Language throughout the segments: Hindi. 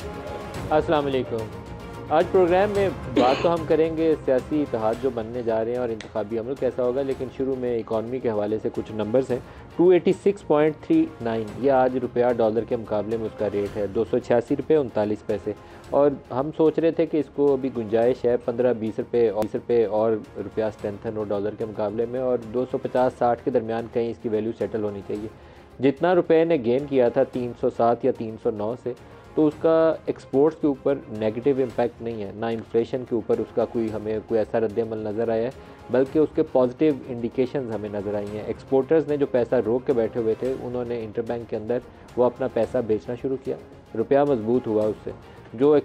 अस्सलाम वालेकुम। आज प्रोग्राम में बात तो हम करेंगे सियासी इत्तेहाद जो बनने जा रहे हैं और इंतखाबी अमल कैसा होगा, लेकिन शुरू में इकॉनमी के हवाले से कुछ नंबर्स हैं। 286.39 ये आज रुपया डॉलर के मुकाबले में उसका रेट है, 286 रुपये 39 पैसे। और हम सोच रहे थे कि इसको अभी गुंजाइश है 15-20 रुपये और रुपया स्ट्रेंथन हो डॉलर के मुकाबले में, और 250-60 के दरमियान कहीं इसकी वैल्यू सेटल होनी चाहिए। जितना रुपए ने गेन किया था 307 या 309 से, तो उसका एक्सपोर्ट्स के ऊपर नेगेटिव इम्पैक्ट नहीं है, ना इन्फ्लेशन के ऊपर उसका हमें कोई ऐसा रद्द-ए-अमल नज़र आया है, बल्कि उसके पॉजिटिव इंडिकेशंस हमें नज़र आई हैं। एक्सपोर्टर्स ने जो पैसा रोक के बैठे हुए थे, उन्होंने इंटरबैंक के अंदर वो अपना पैसा बेचना शुरू किया, रुपया मजबूत हुआ उससे। जो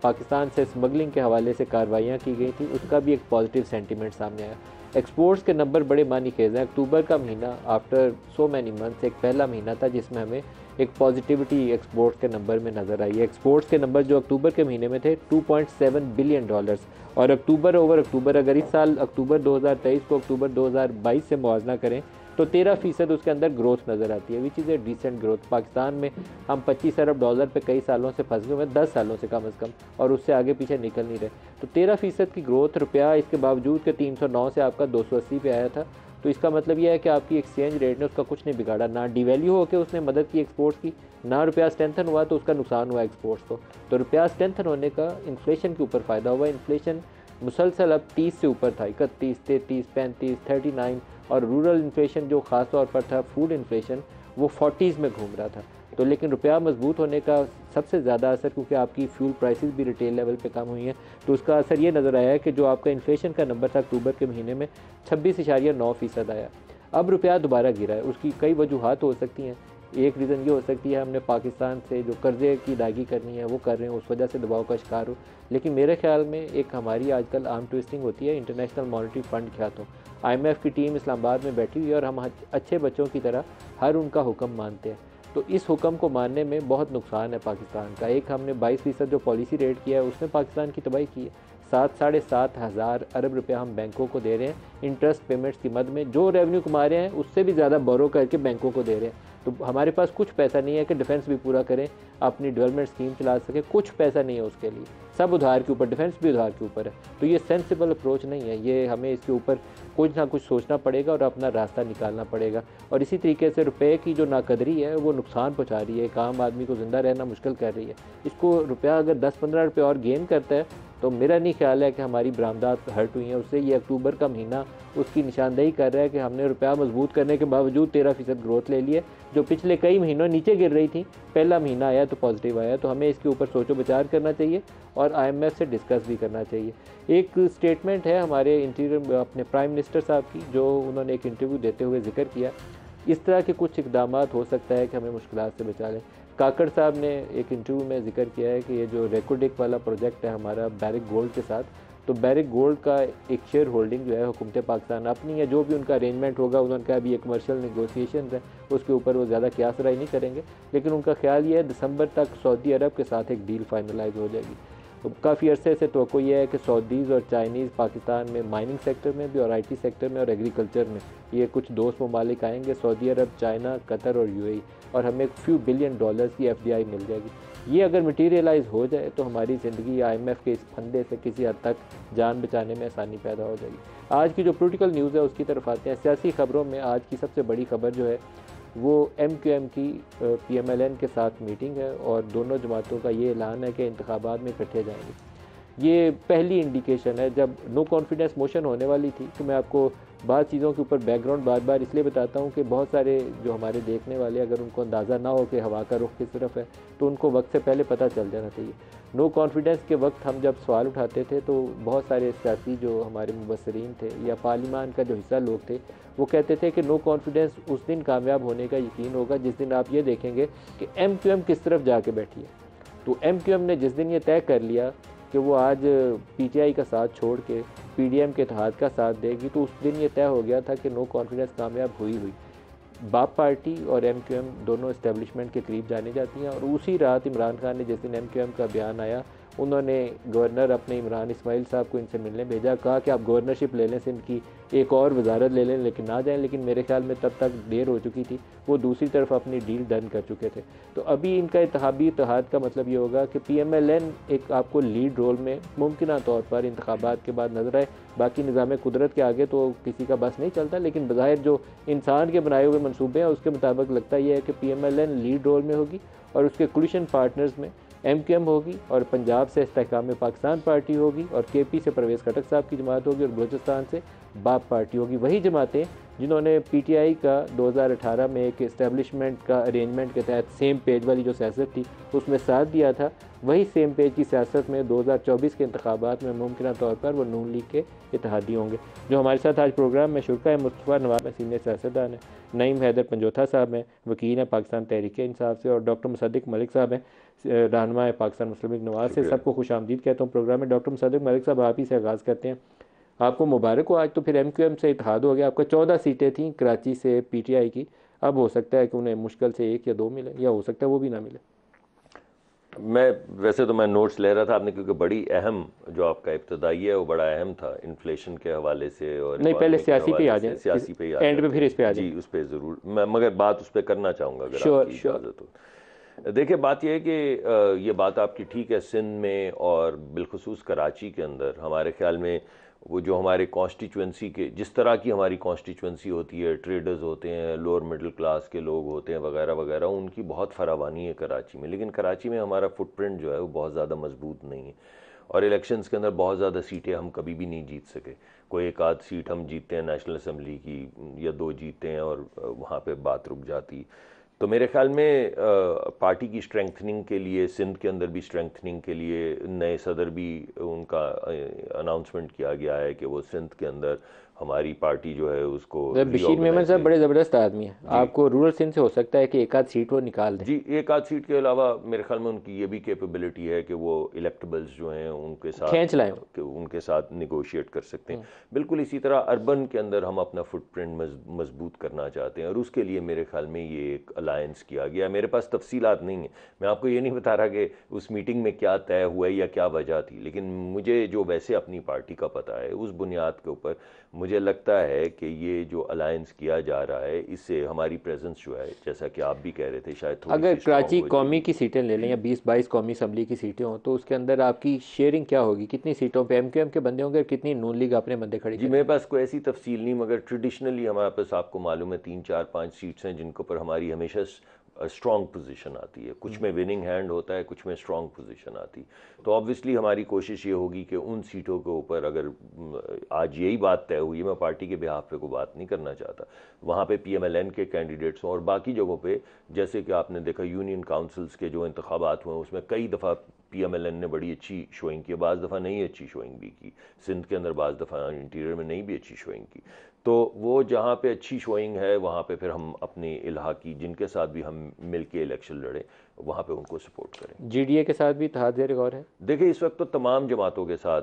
पाकिस्तान से स्मगलिंग के हवाले से कार्रवाइयाँ की गई थी, उसका भी एक पॉजिटिव सेंटीमेंट सामने आया। एक्सपोर्ट्स के नंबर बड़े मानी खेज हैं। अक्टूबर का महीना आफ्टर सो मैनी मंथ्स एक पहला महीना था जिसमें हमें एक पॉजिटिविटी एक्सपोर्ट्स के नंबर में नज़र आई है। एक्सपोर्ट्स के नंबर जो अक्टूबर के महीने में थे 2.7 बिलियन डॉलर्स, और अक्टूबर ओवर अक्टूबर, अगर इस साल अक्टूबर 2023 को अक्टूबर 2022 से मुआवजा करें तो 13% उसके अंदर ग्रोथ नज़र आती है, which is a decent growth. Pakistan में हम 25 अरब डॉलर पे कई सालों से फंस गए हैं, 10 सालों से कम से कम, और उससे आगे पीछे निकल नहीं रहे। तो 13% की ग्रोथ, रुपया इसके बावजूद कि 309 से आपका 280 पे आया था। तो इसका मतलब यह है कि आपकी एक्सचेंज रेट ने उसका कुछ नहीं बिगाड़ा, ना डिवैल्यू होकर उसने मदद की एक्सपोर्ट्स की, ना रुपया स्ट्रेंथन हुआ तो उसका नुकसान हुआ एक्सपोर्ट्स को। तो रुपया स्ट्रेंथन होने का इन्फ्लेशन के ऊपर फ़ायदा हुआ। इन्फ्लेशन मुसलसल अब 30 से ऊपर था, 31, 33, 35, 39, और रूरल इन्फ्लेशन जो ख़ास तौर पर था फूड इन्फ्लेशन, वो 40s में घूम रहा था। तो लेकिन रुपया मजबूत होने का सबसे ज़्यादा असर, क्योंकि आपकी फ्यूल प्राइसेस भी रिटेल लेवल पे कम हुई हैं, तो उसका असर ये नज़र आया है कि जो आपका इन्फ्लेशन का नंबर था अक्टूबर के महीने में 26.9% आया। अब रुपया दोबारा गिरा है। उसकी कई वजूहात हो सकती हैं। एक रीज़न ये हो सकती है हमने पाकिस्तान से जो कर्ज़े की अदायगी करनी है वो कर रहे हैं, उस वजह से दबाव का शिकार हो। लेकिन मेरे ख्याल में एक हमारी आजकल आर्म ट्विस्टिंग होती है इंटरनेशनल मॉनेटरी फ़ंड के हाथों। IMF की टीम इस्लामाबाद में बैठी हुई है और हम अच्छे बच्चों की तरह हर उनका हुक्म मानते हैं। तो इस हुक्म को मानने में बहुत नुकसान है पाकिस्तान का। एक हमने 22% जो पॉलिसी रेट किया है उसने पाकिस्तान की तबाही की है। 7-7.5 हज़ार अरब रुपया हम बैंकों को दे रहे हैं इंटरेस्ट पेमेंट्स की मद में, जो रेवेन्यू कमा रहे हैं उससे भी ज़्यादा बोरो करके बैंकों को दे रहे हैं। तो हमारे पास कुछ पैसा नहीं है कि डिफेंस भी पूरा करें, अपनी डेवलपमेंट स्कीम चला सके, कुछ पैसा नहीं है उसके लिए, सब उधार के ऊपर, डिफेंस भी उधार के ऊपर है। तो ये सेंसिबल अप्रोच नहीं है, ये हमें इसके ऊपर कुछ ना कुछ सोचना पड़ेगा और अपना रास्ता निकालना पड़ेगा। और इसी तरीके से रुपए की जो नाकदरी है वो नुकसान पहुँचा रही है, एक आम आदमी को ज़िंदा रहना मुश्किल कर रही है। इसको रुपया अगर 10-15 रुपये और गेन करता है तो मेरा नहीं ख्याल है कि हमारी बरामदात हर्ट हुई हैं उससे। ये अक्टूबर का महीना उसकी निशानदेही कर रहा है कि हमने रुपया मजबूत करने के बावजूद 13% ग्रोथ ले ली है, जो पिछले कई महीनों नीचे गिर रही थी। पहला महीना आया तो पॉजिटिव आया, तो हमें इसके ऊपर सोचो विचार करना चाहिए और IMF से डिस्कस भी करना चाहिए। एक स्टेटमेंट है हमारे इंटीरियर अपने प्राइम मिनिस्टर साहब की, जो उन्होंने एक इंटरव्यू देते हुए जिक्र किया, इस तरह के कुछ इकदाम हो सकता है कि हमें मुश्किलात से बचा लें। काकड़ साहब ने एक इंटरव्यू में जिक्र किया है कि ये जो रेकोडिक वाला प्रोजेक्ट है हमारा बैरिक गोल्ड के साथ, तो बैरिक गोल्ड का एक शेयर होल्डिंग जो है हुकूमत पाकिस्तान अपनी है, जो भी उनका अरेंजमेंट होगा, उनका अभी एक कमर्शियल नेगोशिएशन है, उसके ऊपर वो ज़्यादा क्यास राय नहीं करेंगे, लेकिन उनका ख्याल ये है दिसंबर तक सऊदी अरब के साथ एक डील फाइनलाइज हो जाएगी। तो काफ़ी अरसे से तो ये है कि सऊदीज़ और चाइनीज़ पाकिस्तान में माइनिंग सेक्टर में भी और IT सेक्टर में और एग्रीकल्चर में ये कुछ दोस्त ममालिक आएंगे, सऊदी अरब, चाइना, कतर और UAE, और हमें एक फ्यू बिलियन डॉलर्स की FDI मिल जाएगी। ये अगर मटीरियलाइज़ हो जाए तो हमारी ज़िंदगी IMF के इस फंदे से किसी हद तक जान बचाने में आसानी पैदा हो जाएगी। आज की जो पॉलिटिकल न्यूज़ है उसकी तरफ आते हैं। सियासी खबरों में आज की सबसे बड़ी खबर जो है वो MQM की PMLN के साथ मीटिंग है, और दोनों जमातों का ये ऐलान है कि इंतखाबात में इकट्ठे जाएंगे। ये पहली इंडिकेशन है। जब नो कॉन्फिडेंस मोशन होने वाली थी, तो मैं आपको बाद चीज़ों के ऊपर बैकग्राउंड बार बार इसलिए बताता हूँ कि बहुत सारे जो हमारे देखने वाले, अगर उनको अंदाज़ा ना हो कि हवा का रुख किस तरफ है, तो उनको वक्त से पहले पता चल जाना चाहिए। नो कॉन्फिडेंस के वक्त हम जब सवाल उठाते थे तो बहुत सारे सियासी जो हमारे मुबसरीन थे या पार्लिमान का जो हिस्सा लोग थे, वो कहते थे कि नो कॉन्फिडेंस उस दिन कामयाब होने का यकीन होगा जिस दिन आप ये देखेंगे कि MQM किस तरफ जाके बैठी है। तो MQM ने जिस दिन ये तय कर लिया कि वो आज PTI का साथ छोड़ के PDM के इत्तेहाद का साथ देगी, तो उस दिन ये तय हो गया था कि नो कॉन्फिडेंस कामयाब हुई। बाप पार्टी और MQM दोनों इस्टेब्लिशमेंट के करीब जाने जाती हैं, और उसी रात इमरान खान ने जिस दिन MQM का बयान आया उन्होंने गवर्नर अपने इमरान इस्माइल साहब को इनसे मिलने भेजा, कहा कि आप गवर्नरशिप ले लें, सिंध की एक और वजारत ले लें लेकिन ना जाएं, लेकिन मेरे ख्याल में तब तक देर हो चुकी थी, वो दूसरी तरफ अपनी डील डन कर चुके थे। तो अभी इनका इत्तेहादी इत्तेहाद का मतलब ये होगा कि PMLN एक आपको लीड रोल में मुमकिन तौर पर इंतखाबात के बाद नजर आए। बाकी निज़ाम कुदरत के आगे तो किसी का बस नहीं चलता, लेकिन बज़ाहिर जो इंसान के बनाए हुए मनसूबे हैं उसके मुताबिक लगता यह है कि PMLN लीड रोल में होगी और उसके कोलिशन पार्टनर्स में MQM होगी और पंजाब से इस्तेहकाम पाकिस्तान पार्टी होगी और KP से परवेज़ खटक साहब की जमात होगी और बलूचिस्तान से बाप पार्टी होगी। वही जमातें जिन्होंने PTI का 2018 में एक इस्टेब्लिशमेंट का अरेंजमेंट के तहत सेम पेज वाली जो सियासत थी उसमें साथ दिया था, वही सेम पेज की सियासत में 2024 के इंतखाबात में मुमकिन तौर पर वो नून लीग के इत्तेहादी होंगे। जो हमारे साथ आज प्रोग्राम में शुरका है, मुस्तफ़ा नवाब सीनियर सियासतदान है, नईम हैदर पंजोथा साहब हैं, वकील हैं पाकिस्तान तहरीक इंसाफ से, और डॉक्टर मुसद्दिक मलिक साहब हैं, रहनुमा है पाकिस्तान मुस्लिम लीग नवाज से। सबको खुश आमदीद कहता हूँ प्रोग्राम में। डॉक्टर मुसद्दिक मलिक साहब, आप ही से आगाज़ करते हैं। आपको मुबारक हो, आज तो फिर MQM से इत्तेहाद हो गया। आपका 14 सीटें थीं कराची से PTI की, अब हो सकता है कि उन्हें मुश्किल से 1 या 2 मिले, या हो सकता है वो भी ना मिले। वैसे तो मैं नोट्स ले रहा था आपने, क्योंकि बड़ी अहम जो आपका इब्तदाई है वो बड़ा अहम था इन्फ्लेशन के हवाले से, और नहीं, पहले सियासी पे आ जाए, सियासी पे एंड पे फिर इस पे आ जाए। जी, उस पर ज़रूर मैं मगर बात उस पर करना चाहूँगा अगर आपकी इजाज़त हो। देखिए, बात यह है कि ये बात आपकी ठीक है, सिंध में और बिलखुसूस कराची के अंदर हमारे ख्याल में वो जो हमारे कॉन्स्टिट्यूंसी के, जिस तरह की हमारी कॉन्स्टिट्यूंसी होती है, ट्रेडर्स होते हैं, लोअर मिडिल क्लास के लोग होते हैं वगैरह वगैरह, उनकी बहुत फरावानी है कराची में। लेकिन कराची में हमारा फुटप्रिंट जो है वो बहुत ज़्यादा मजबूत नहीं है, और इलेक्शंस के अंदर बहुत ज़्यादा सीटें हम कभी भी नहीं जीत सके। कोई एक आध सीट हम जीतते हैं नेशनल असम्बली की, या 2 जीतते हैं, और वहाँ पर बात रुक जाती। तो मेरे ख्याल में पार्टी की स्ट्रेंथनिंग के लिए, सिंध के अंदर भी स्ट्रेंथनिंग के लिए नए सदर भी उनका अनाउंसमेंट किया गया है कि वो सिंध के अंदर हमारी पार्टी जो है उसको, बशीर मेमन साहब बड़े ज़बरदस्त आदमी हैं, आपको रूरल सिंध से हो सकता है कि एक आध सीट वो निकाल दें। जी, एक आध सीट के अलावा मेरे ख्याल में उनकी ये भी कैपेबिलिटी है कि वो इलेक्टेबल्स जो हैं उनके साथ खींच लाएं, कि उनके साथ निगोशिएट कर सकते हैं। बिल्कुल इसी तरह अर्बन के अंदर हम अपना फुटप्रिंट मजबूत करना चाहते हैं, और उसके लिए मेरे ख्याल में ये एक अलायंस किया गया। मेरे पास तफसीलात नहीं है, मैं आपको ये नहीं बता रहा कि उस मीटिंग में क्या तय हुआ या क्या वजह थी, लेकिन मुझे जो वैसे अपनी पार्टी का पता है उस बुनियाद के ऊपर मुझे लगता है कि ये जो अलायंस किया जा रहा है इससे हमारी प्रेजेंस जो है, जैसा कि आप भी कह रहे थे, शायद अगर कराची कौमी की सीटें ले लें या 20-22 कौमी असम्बली की सीटें हों तो उसके अंदर आपकी शेयरिंग क्या होगी? कितनी सीटों पे MQM के बंदे होंगे और कितनी नून लीग अपने बंदे खड़े? जी, मेरे पास कोई ऐसी तफसील नहीं, मगर ट्रेडिशनली हमारे पास आपको मालूम है 3, 4, 5 सीट्स हैं जिनके ऊपर हमारी हमेशा स्ट्रॉन्ग पोजीशन आती है। कुछ में विनिंग हैंड होता है, कुछ में स्ट्रॉन्ग पोजीशन आती। तो ऑब्वियसली हमारी कोशिश ये होगी कि उन सीटों के ऊपर, अगर आज यही बात तय हुई है, मैं पार्टी के बिहाफ पे कोई बात नहीं करना चाहता, वहाँ पे PMLN के कैंडिडेट्स हों, और बाकी जगहों पे जैसे कि आपने देखा यूनियन काउंसिल्स के जो इंतखाबात हुए उसमें कई दफ़ा PMLN ने बड़ी अच्छी शोइंग की, बाज़ दफ़ा नहीं अच्छी शोइंग भी की, सिंध के अंदर बाज़ दफ़ा इंटीरियर में नहीं भी अच्छी शोइंग की। तो वो जहाँ पे अच्छी शोइंग है वहाँ पे फिर हम अपने इलाक़ी जिनके साथ भी हम मिल के इलेक्शन लड़ें वहाँ पे उनको सपोर्ट करें। GDA के साथ भी इत्तेहाद ज़ेर गौर है? देखिए, इस वक्त तो तमाम जमातों के साथ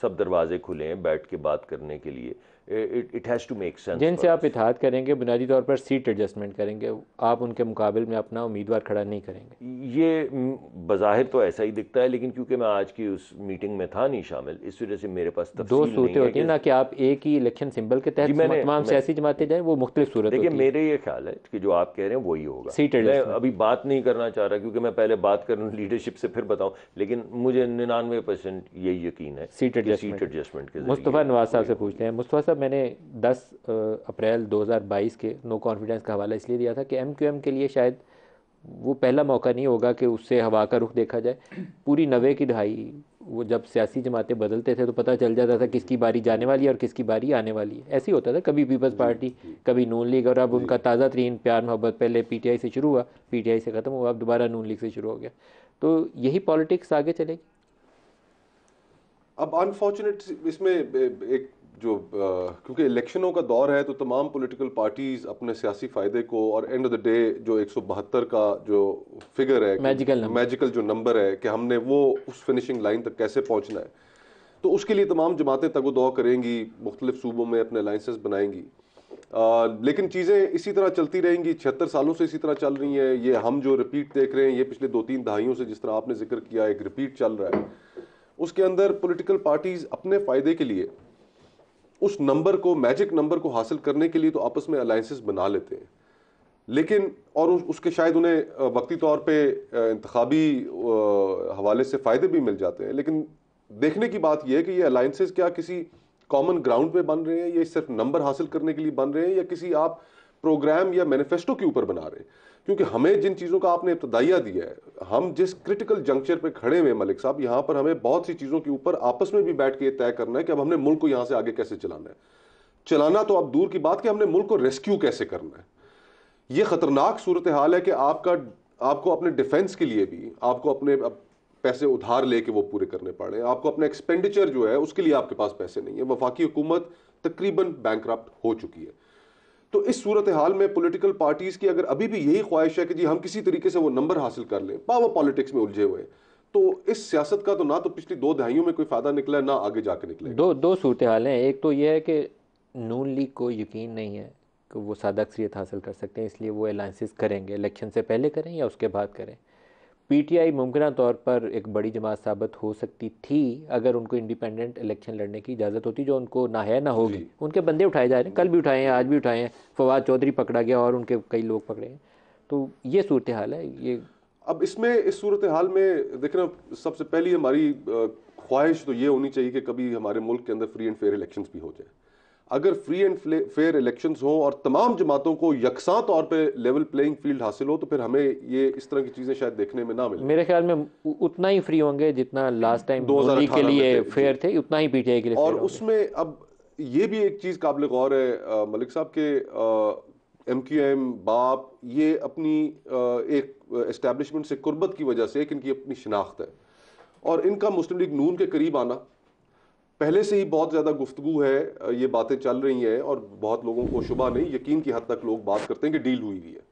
सब दरवाजे खुले हैं बैठ के बात करने के लिए। It has to make sense. जिनसे आप इत्तेहाद करेंगे बुनियादी तौर पर सीट एडजस्टमेंट करेंगे, आप उनके मुकाबले में अपना उम्मीदवार खड़ा नहीं करेंगे। ये बज़ाहिर तो ऐसा ही दिखता है, लेकिन क्योंकि मैं आज की उस मीटिंग में था नहीं शामिल, इस वजह से मेरे पास तफसील दो सूरतें होती हैं ना कि आप एक ही इलेक्शन सिंबल के तहत तमाम सियासी जमातें जाएं, वो मुख्तलिफ सूरत होती है। देखिए, मेरे ये ख्याल है कि जो आप कह रहे हैं वही होगा। सीट मैं अभी बात नहीं करना चाह रहा क्योंकि मैं पहले बात करूँ लीडरशिप से फिर बताऊँ, लेकिन मुझे 99% यही यकीन है सीट एडजस्टमेंट के। मुस्तफ़ा नवाज साहब से पूछते हैं। मुस्तफ़ा साहब, मैंने 10 अप्रैल 2022 के नो कॉन्फिडेंस का हवाला इसलिए दिया था कि MQM के लिए शायद वो पहला मौका नहीं होगा कि उससे हवा का रुख देखा जाए। पूरी 90 की दहाई वो जब सियासी जमातें बदलते थे तो पता चल जाता था किसकी बारी जाने वाली है और किसकी बारी आने वाली है। ऐसे ही होता था, कभी पीपल्स पार्टी, कभी नून लीग, और अब उनका ताज़ा तरीन प्यार मोहब्बत पहले PTI से शुरू हुआ, PTI से ख़त्म हुआ, अब दोबारा नून लीग से शुरू हो गया। तो यही पॉलिटिक्स आगे चलेगी। अब अनफॉर्चुनेट इसमें एक जो क्योंकि इलेक्शनों का दौर है तो तमाम पॉलिटिकल पार्टीज अपने सियासी फ़ायदे को, और एंड ऑफ द डे जो 172 का जो फिगर है, मैजिकल जो नंबर है कि हमने वो उस फिनिशिंग लाइन तक कैसे पहुंचना है, तो उसके लिए तमाम जमातें तगो-दो करेंगी, मुख्तलिफ सूबों में अपने अलाइंसेस बनाएंगी। लेकिन चीज़ें इसी तरह चलती रहेंगी, 76 सालों से इसी तरह चल रही हैं। ये हम जो रिपीट देख रहे हैं ये पिछले 2-3 दहाइयों से, जिस तरह आपने जिक्र किया, एक रिपीट चल रहा है। उसके अंदर पॉलिटिकल पार्टीज अपने फायदे के लिए उस नंबर को, मैजिक नंबर को हासिल करने के लिए तो आपस में अलायंसेस बना लेते हैं, लेकिन और उसके शायद उन्हें वक्ती तौर पे इंतखाबी हवाले से फ़ायदे भी मिल जाते हैं। लेकिन देखने की बात यह है कि ये अलायंसेस क्या किसी कॉमन ग्राउंड पे बन रहे हैं, या सिर्फ नंबर हासिल करने के लिए बन रहे हैं, या किसी आप प्रोग्राम या मैनिफेस्टो के ऊपर बना रहे हैं। क्योंकि हमें जिन चीज़ों का आपने इब्तदाइया दिया है, हम जिस क्रिटिकल जंक्चर पे खड़े हुए मलिक साहब, यहाँ पर हमें बहुत सी चीज़ों के ऊपर आपस में भी बैठ के तय करना है कि अब हमने मुल्क को यहाँ से आगे कैसे चलाना है। चलाना तो अब दूर की बात कि हमने मुल्क को रेस्क्यू कैसे करना है। ये खतरनाक सूरत हाल है कि आपको अपने डिफेंस के लिए भी आपको अपने पैसे उधार लेके वो पूरे करने पड़े, आपको अपने एक्सपेंडिचर जो है उसके लिए आपके पास पैसे नहीं है। वफाकी हुकूमत तकरीबन बैंकरप्ट हो चुकी है। तो इस सूरत हाल में पॉलिटिकल पार्टीज की अगर अभी भी यही ख्वाहिश है कि जी हम किसी तरीके से वो नंबर हासिल कर लें, पावर पॉलिटिक्स में उलझे हुए, तो इस सियासत का तो ना तो पिछली 2 दहाइयों में कोई फायदा निकला है, ना आगे जाके निकलेगा। दो सूरत हाल हैं। एक तो यह है कि नून लीग को यकीन नहीं है कि वो सादा अक्सरियत हासिल कर सकते हैं, इसलिए वो अलायंसेस करेंगे, इलेक्शन से पहले करें या उसके बाद करें। पीटीआई मुमकिन तौर पर एक बड़ी जमात साबित हो सकती थी अगर उनको इंडिपेंडेंट इलेक्शन लड़ने की इजाज़त होती, जो उनको ना है ना होगी। उनके बंदे उठाए जा रहे हैं, कल भी उठाए हैं, आज भी उठाए हैं। फवाद चौधरी पकड़ा गया और उनके कई लोग पकड़े हैं। तो ये सूरत हाल है। ये अब इसमें इस सूरत हाल में देखना, सबसे पहली हमारी ख्वाहिश तो ये होनी चाहिए कि कभी हमारे मुल्क के अंदर फ्री एंड फेयर इलेक्शंस भी हो जाए। अगर फ्री एंड फेयर इलेक्शंस हो और तमाम जमातों को यकसा तौर पे लेवल प्लेइंग फील्ड हासिल हो, तो फिर हमें ये इस तरह की चीजें शायद देखने में ना मिले। मेरे ख्याल में उतना ही फ्री होंगे जितना लास्ट टाइम 2018 के लिए फेयर थे, उतना ही पीटीआई के लिए। और उसमें अब ये भी एक चीज काबिल गौर है मलिक साहब के MQM बाप ये अपनी एक एस्टेब्लिशमेंट से कुर्बत की वजह से एक इनकी अपनी शिनाख्त है, और इनका मुस्लिम लीग नून के करीब आना पहले से ही बहुत ज़्यादा गुफ्तगू है, ये बातें चल रही हैं, और बहुत लोगों को शुबा नहीं, यकीन की हद तक लोग बात करते हैं कि डील हुई है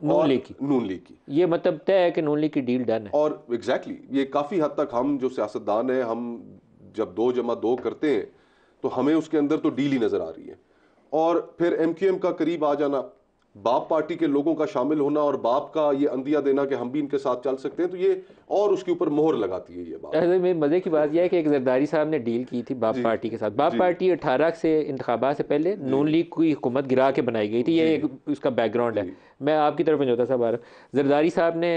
नून लीग की। ये मतलब तय है कि नून लीग की डील डन है। और एग्जैक्टली ये काफ़ी हद तक हम जो सियासतदान हैं, हम जब 2 जमा 2 करते हैं तो हमें उसके अंदर तो डील ही नज़र आ रही है। और फिर MQM का करीब आ जाना, बाप पार्टी के लोगों का शामिल होना और बाप का ये अंदिया देना कि हम भी इनके साथ चल सकते हैं, तो ये और उसके ऊपर मोहर लगाती है ये बात। में मजे की बात यह है कि एक जरदारी साहब ने डील की थी बाप पार्टी के साथ। बाप पार्टी 18 से इंतखाबात से पहले नून लीग की हुकूमत गिरा के बनाई गई थी। ये एक उसका बैकग्राउंड है। मैं आपकी तरफ समझौता साहब आ रहा हूँ। जरदारी साहब ने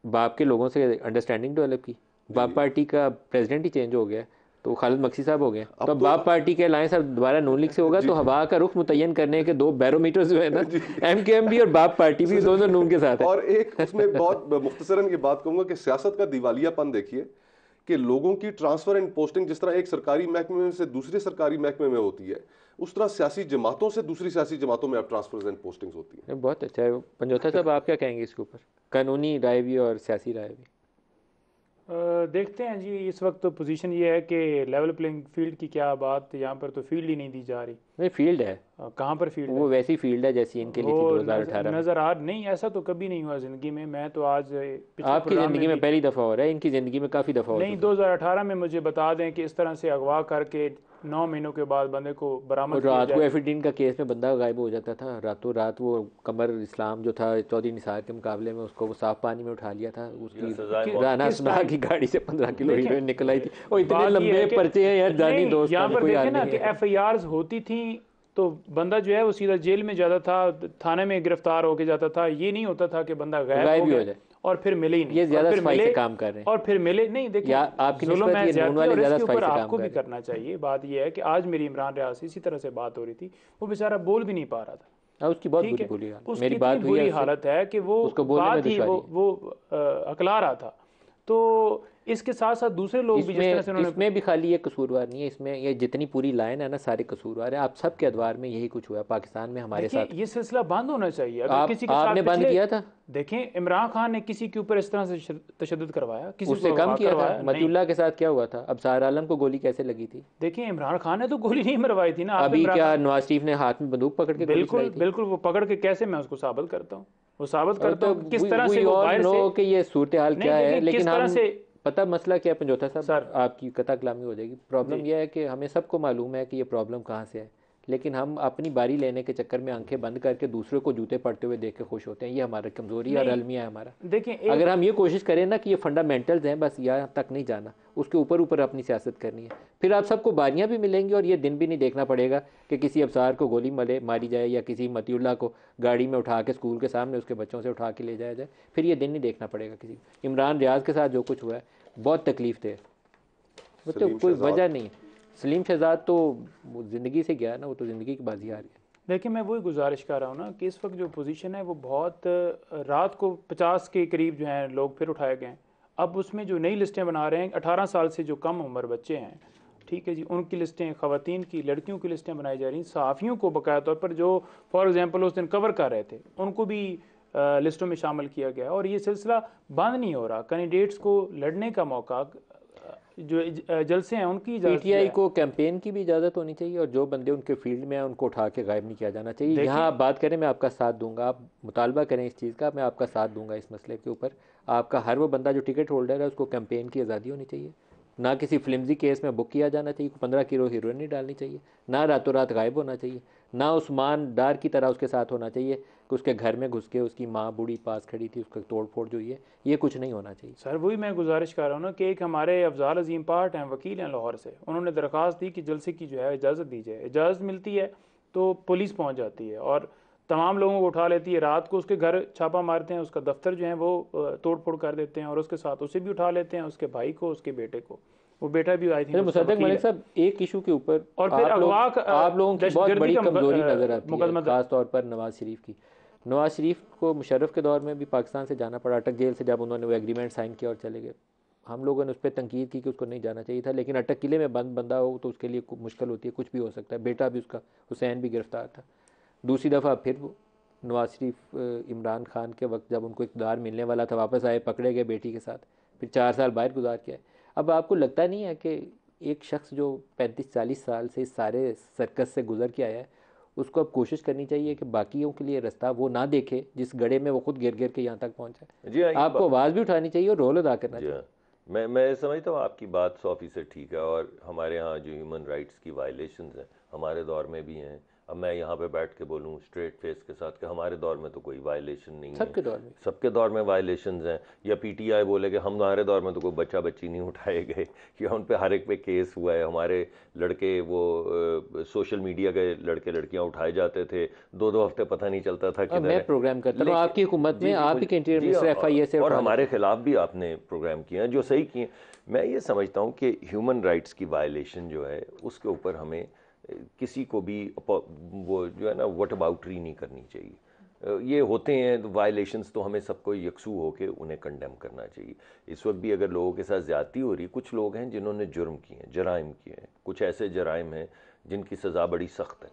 बाप के लोगों से अंडरस्टैंडिंग डेवलप की, बाप पार्टी का प्रेसिडेंट ही चेंज हो गया तो खालिद मक्सी साहब हो गए। तो बाप पार्टी के अलायंस अब दोबारा नून लीग से होगा, तो हवा का रुख मुतय्यन करने के 2 बैरोमीटर जो है ना, MQM भी और बाप पार्टी भी, दोनों नून के साथ है। और एक उसमें बहुत मुख्तसरन ये बात कहूंगा कि सियासत का दिवालियापन देखिए कि लोगों की ट्रांसफर एंड पोस्टिंग जिस तरह एक सरकारी महकमे से दूसरे सरकारी महकमे में होती है, उस तरह सियासी जमातों से दूसरी सियासी जमातों में अब ट्रांसफर एंड पोस्टिंग्स होती है। बहुत अच्छा है। पंजोता साहब आप क्या कहेंगे इसके ऊपर, कानूनी राय भी और सियासी राय भी? देखते हैं जी। इस वक्त तो पोजीशन ये है कि लेवल प्लेइंग फील्ड की क्या बात, यहाँ पर तो फील्ड ही नहीं दी जा रही। नहीं फील्ड है, कहाँ पर फील्ड वो वैसी फील्ड है जैसी इनके लिए थी 2018 नजर आ नहीं। ऐसा तो कभी नहीं हुआ जिंदगी में। मैं तो आज आपकी ज़िंदगी में पहली दफ़ा हो रहा है, इनकी ज़िंदगी में काफ़ी दफ़ा हो नहीं। 2018 में मुझे बता दें कि इस तरह से अगवा करके 9 महीनों के बाद बंदे को बरामद किया रात को एफिडीन का केस में बंदा गायब हो जाता था रातों रात। वो कमर इस्लाम जो था चौधरी निसार के मुकाबले में, उसको वो साफ पानी में उठा लिया था। उसकी राना सुना की गाड़ी से 15 किलो हीरोइन निकल आई थी। और इतने लंबे पर्चे हैं यार, जानी दोस्त। यहाँ पर देखें ना कि FIRs होती थी तो बंदा जो है वो सीधा जेल में जाता था, थाने में गिरफ्तार होके जाता था। ये नहीं होता था कि बंदा गायब हो जाए और फिर मिले ही नहीं। ये ज्यादा सफाई से काम कर रहे हैं और फिर मिले नहीं। देखिए आपकी निस्बत ये नून वाले ज्यादा सफाई से काम आपको भी करना चाहिए। बात ये है कि आज मेरी इमरान रियासी इसी तरह से बात हो रही थी, वो बेचारा बोल भी नहीं पा रहा था। उसकी बहुत बुरी मेरी बात बुरी हालत है कि वो बात ही वो अकला रहा था। तो इसके साथ साथ दूसरे लोग भी जिस तरह से उन्होंने, इसमें भी खाली ये कसूरवार नहीं है, इसमें ये जितनी पूरी लाइन है ना सारे कसूरवार है। आप सबके अदवार में यही कुछ हुआ पाकिस्तान में हमारे साथ। ये सिलसिला बंद होना चाहिए। अगर किसी के आपने बंद किया था, देखें इमरान खान ने किसी के ऊपर इस तरह से तशद्दुद करवाया, किसी उससे कम किया था। मतीउल्लाह के साथ क्या हुआ था, अबसार आलम को गोली कैसे लगी थी? देखिए इमरान खान ने तो गोली नहीं मरवाई थी ना। अभी क्या नवाज शरीफ ने हाथ में बंदूक पकड़ के? बिल्कुल वो पकड़ के कैसे मैं उसको साबित करता हूँ, वो साबित करता हूँ किस तरह से वो बाहर से कि ये सूरत हाल क्या है। लेकिन हम पता मसला क्या है पंजोता साहब, आपकी कथा कलामी हो जाएगी। प्रॉब्लम यह है कि हमें सबको मालूम है कि ये प्रॉब्लम कहाँ से है, लेकिन हम अपनी बारी लेने के चक्कर में आंखें बंद करके दूसरों को जूते पड़ते हुए देख के खुश होते हैं। ये हमारा कमज़ोरी और अलमिया है हमारा। देखिए अगर हम ये कोशिश करें ना कि ये फंडामेंटल्स हैं, बस यहाँ तक नहीं जाना, उसके ऊपर ऊपर अपनी सियासत करनी है, फिर आप सबको बारियाँ भी मिलेंगी और ये दिन भी नहीं देखना पड़ेगा कि किसी अफसार को गोली मारी जाए या किसी मतीउल्लाह को गाड़ी में उठा के स्कूल के सामने उसके बच्चों से उठा के ले जाया जाए। फिर ये दिन नहीं देखना पड़ेगा किसी। इमरान रियाज के साथ जो कुछ हुआ है बहुत तकलीफ थे, वो तो कोई वजह नहीं। सलीम शहजाद तो ज़िंदगी से गया ना, वो तो ज़िंदगी की बाजी हार गया। देखिए मैं वही गुजारिश कर रहा हूँ ना कि इस वक्त जो पोजीशन है वो बहुत, रात को 50 के करीब जो हैं लोग फिर उठाए गए। अब उसमें जो नई लिस्टें बना रहे हैं 18 साल से जो कम उम्र बच्चे हैं, ठीक है जी, उनकी लिस्टें, ख़वातीन की, लड़कियों की लिस्टें बनाई जा रही हैं। सहाफ़ियों को बकाया तौर पर जो फॉर एग्ज़ाम्पल उस दिन कवर कर रहे थे उनको भी लिस्टों में शामिल किया गया और ये सिलसिला बंद नहीं हो रहा। कैंडिडेट्स को लड़ने का मौका, जो जलसे हैं उनकी पीटीआई को कैंपेन की भी इजाज़त होनी चाहिए और जो बंदे उनके फील्ड में हैं उनको उठा के गायब नहीं किया जाना चाहिए। यहाँ आप बात करें, मैं आपका साथ दूंगा, आप मुतालबा करें इस चीज़ का, मैं आपका साथ दूंगा इस मसले के ऊपर। आपका हर वो बंदा जो टिकट होल्डर है उसको कैंपेन की आज़ादी होनी चाहिए, ना किसी फ्लिमजी केस में बुक किया जाना चाहिए, 15 किलो हीरोइन नहीं डालनी चाहिए, ना रातों रात गायब होना चाहिए, ना उस्मान डार की तरह उसके साथ होना चाहिए कि उसके घर में घुस के उसकी माँ बूढ़ी पास खड़ी थी, उसका तोड़ फोड़ जो ये कुछ नहीं होना चाहिए। सर वही मैं गुजारिश कर रहा हूँ ना कि एक हमारे अफजाल अजीम पार्ट हैं, वकील हैं लाहौर से, उन्होंने दरख्वास्त दी कि जलसे की जो है इजाज़त दी जाए। इजाज़त मिलती है तो पुलिस पहुँच जाती है और तमाम लोगों को उठा लेती है। रात को उसके घर छापा मारते हैं, उसका दफ्तर जो है वो तोड़ फोड़ कर देते हैं और उसके साथ उसे भी उठा लेते हैं, उसके भाई को, उसके बेटे को। वो बेटा भी आई थी। मुसद्दक मलिक साहब, एक इशू के ऊपर और फिर आप लोगों की बहुत बड़ी कमजोरी नजर आती है, खास तौर पर नवाज शरीफ की। नवाज शरीफ को मुशर्रफ के दौर में भी पाकिस्तान से जाना पड़ा, अटक जेल से जब उन्होंने वो एग्रीमेंट साइन किया और चले गए। हम लोगों ने उस पर तनकीद की कि उसको नहीं जाना चाहिए था, लेकिन अटक किले में बंद बंदा हो तो उसके लिए मुश्किल होती है, कुछ भी हो सकता है। बेटा भी उसका हुसैन भी गिरफ्तार था। दूसरी दफ़ा फिर वो नवाज शरीफ इमरान खान के वक्त जब उनको इक़्तिदार मिलने वाला था वापस आए, पकड़े गए बेटी के साथ, फिर 4 साल बाहर गुजार के आए। अब आपको लगता नहीं है कि एक शख्स जो 35-40 साल से इस सारे सर्कस से गुजर के आया है, उसको अब कोशिश करनी चाहिए कि बाकियों के लिए रास्ता वो ना देखे जिस गड्ढे में वो खुद गिर गिर के यहाँ तक पहुँचा है। जी, आपको आवाज़ भी उठानी चाहिए और रोल अदा करना चाहिए। मैं समझता हूँ आपकी बात 100% ठीक है और हमारे यहाँ जो ह्यूमन राइट्स की वायलेशंस हैं हमारे दौर में भी हैं। अब मैं यहाँ पे बैठ के बोलूँ स्ट्रेट फेस के साथ कि हमारे दौर में तो कोई वायलेशन नहीं है, सबके दौर में वायलेशंस हैं। या पीटीआई बोले कि हमारे दौर में तो कोई बच्चा बच्ची नहीं उठाए गए, या उन पे हर एक पे केस हुआ है। हमारे लड़के वो सोशल मीडिया के लड़के लड़कियाँ उठाए जाते थे, 2-2 हफ्ते पता नहीं चलता था कि मैं प्रोग्राम करता हूँ आपकी हुकूमत में, आप ही के इंटीरियर मिनिस्टर FIA से, और हमारे खिलाफ भी आपने प्रोग्राम किए हैं जो सही किए। मैं ये समझता हूँ कि ह्यूमन राइट्स की वायलेशन जो है उसके ऊपर हमें किसी को भी वो जो है ना वट अबाउटरी नहीं करनी चाहिए। ये होते हैं वायलेशंस तो हमें सबको यकसू होकर उन्हें कंडेम करना चाहिए। इस वक्त भी अगर लोगों के साथ ज़्यादती हो रही, कुछ लोग हैं जिन्होंने जुर्म किए हैं, जराइम किए हैं, कुछ ऐसे जराइम हैं जिनकी सज़ा बड़ी सख्त है।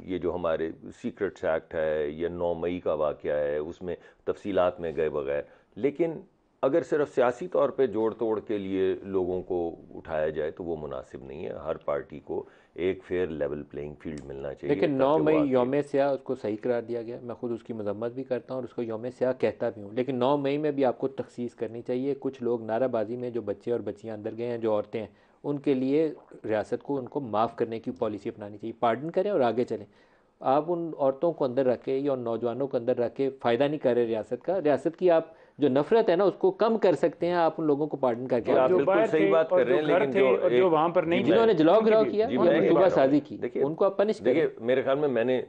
ये जो हमारे सीक्रेट्स एक्ट है या 9 मई का वाक़या है उसमें तफसीलात में गए बगैर, लेकिन अगर सिर्फ सियासी तौर पे जोड़ तोड़ के लिए लोगों को उठाया जाए तो वो मुनासिब नहीं है। हर पार्टी को एक फेयर लेवल प्लेइंग फील्ड मिलना चाहिए। लेकिन 9 मई यौम स्याह उसको सही करार दिया गया, मैं खुद उसकी मजम्मत भी करता हूँ और उसको यौम स्याह कहता भी हूँ, लेकिन 9 मई में भी आपको तखसीस करनी चाहिए। कुछ लोग नाराबाजी में जो बच्चे और बच्चियाँ अंदर गए हैं, जो औरतें हैं, उनके लिए रियासत को उनको माफ़ करने की पॉलिसी अपनानी चाहिए, पार्डन करें और आगे चलें। आप उन औरतों को अंदर रख के या उन नौजवानों को अंदर रख के फ़ायदा नहीं कर रहे रियासत का। रियासत की आप जो नफरत है ना उसको कम कर सकते हैं आप उन लोगों को पार्डन करके। आप बिल्कुल सही बात कर रहे हैं, लेकिन जो वहाँ पर नहीं, जिन्होंने जलाओ गिराव किया, सुबह साजी की, उनको आप पनिश करें। देखिए मेरे ख्याल में मैंने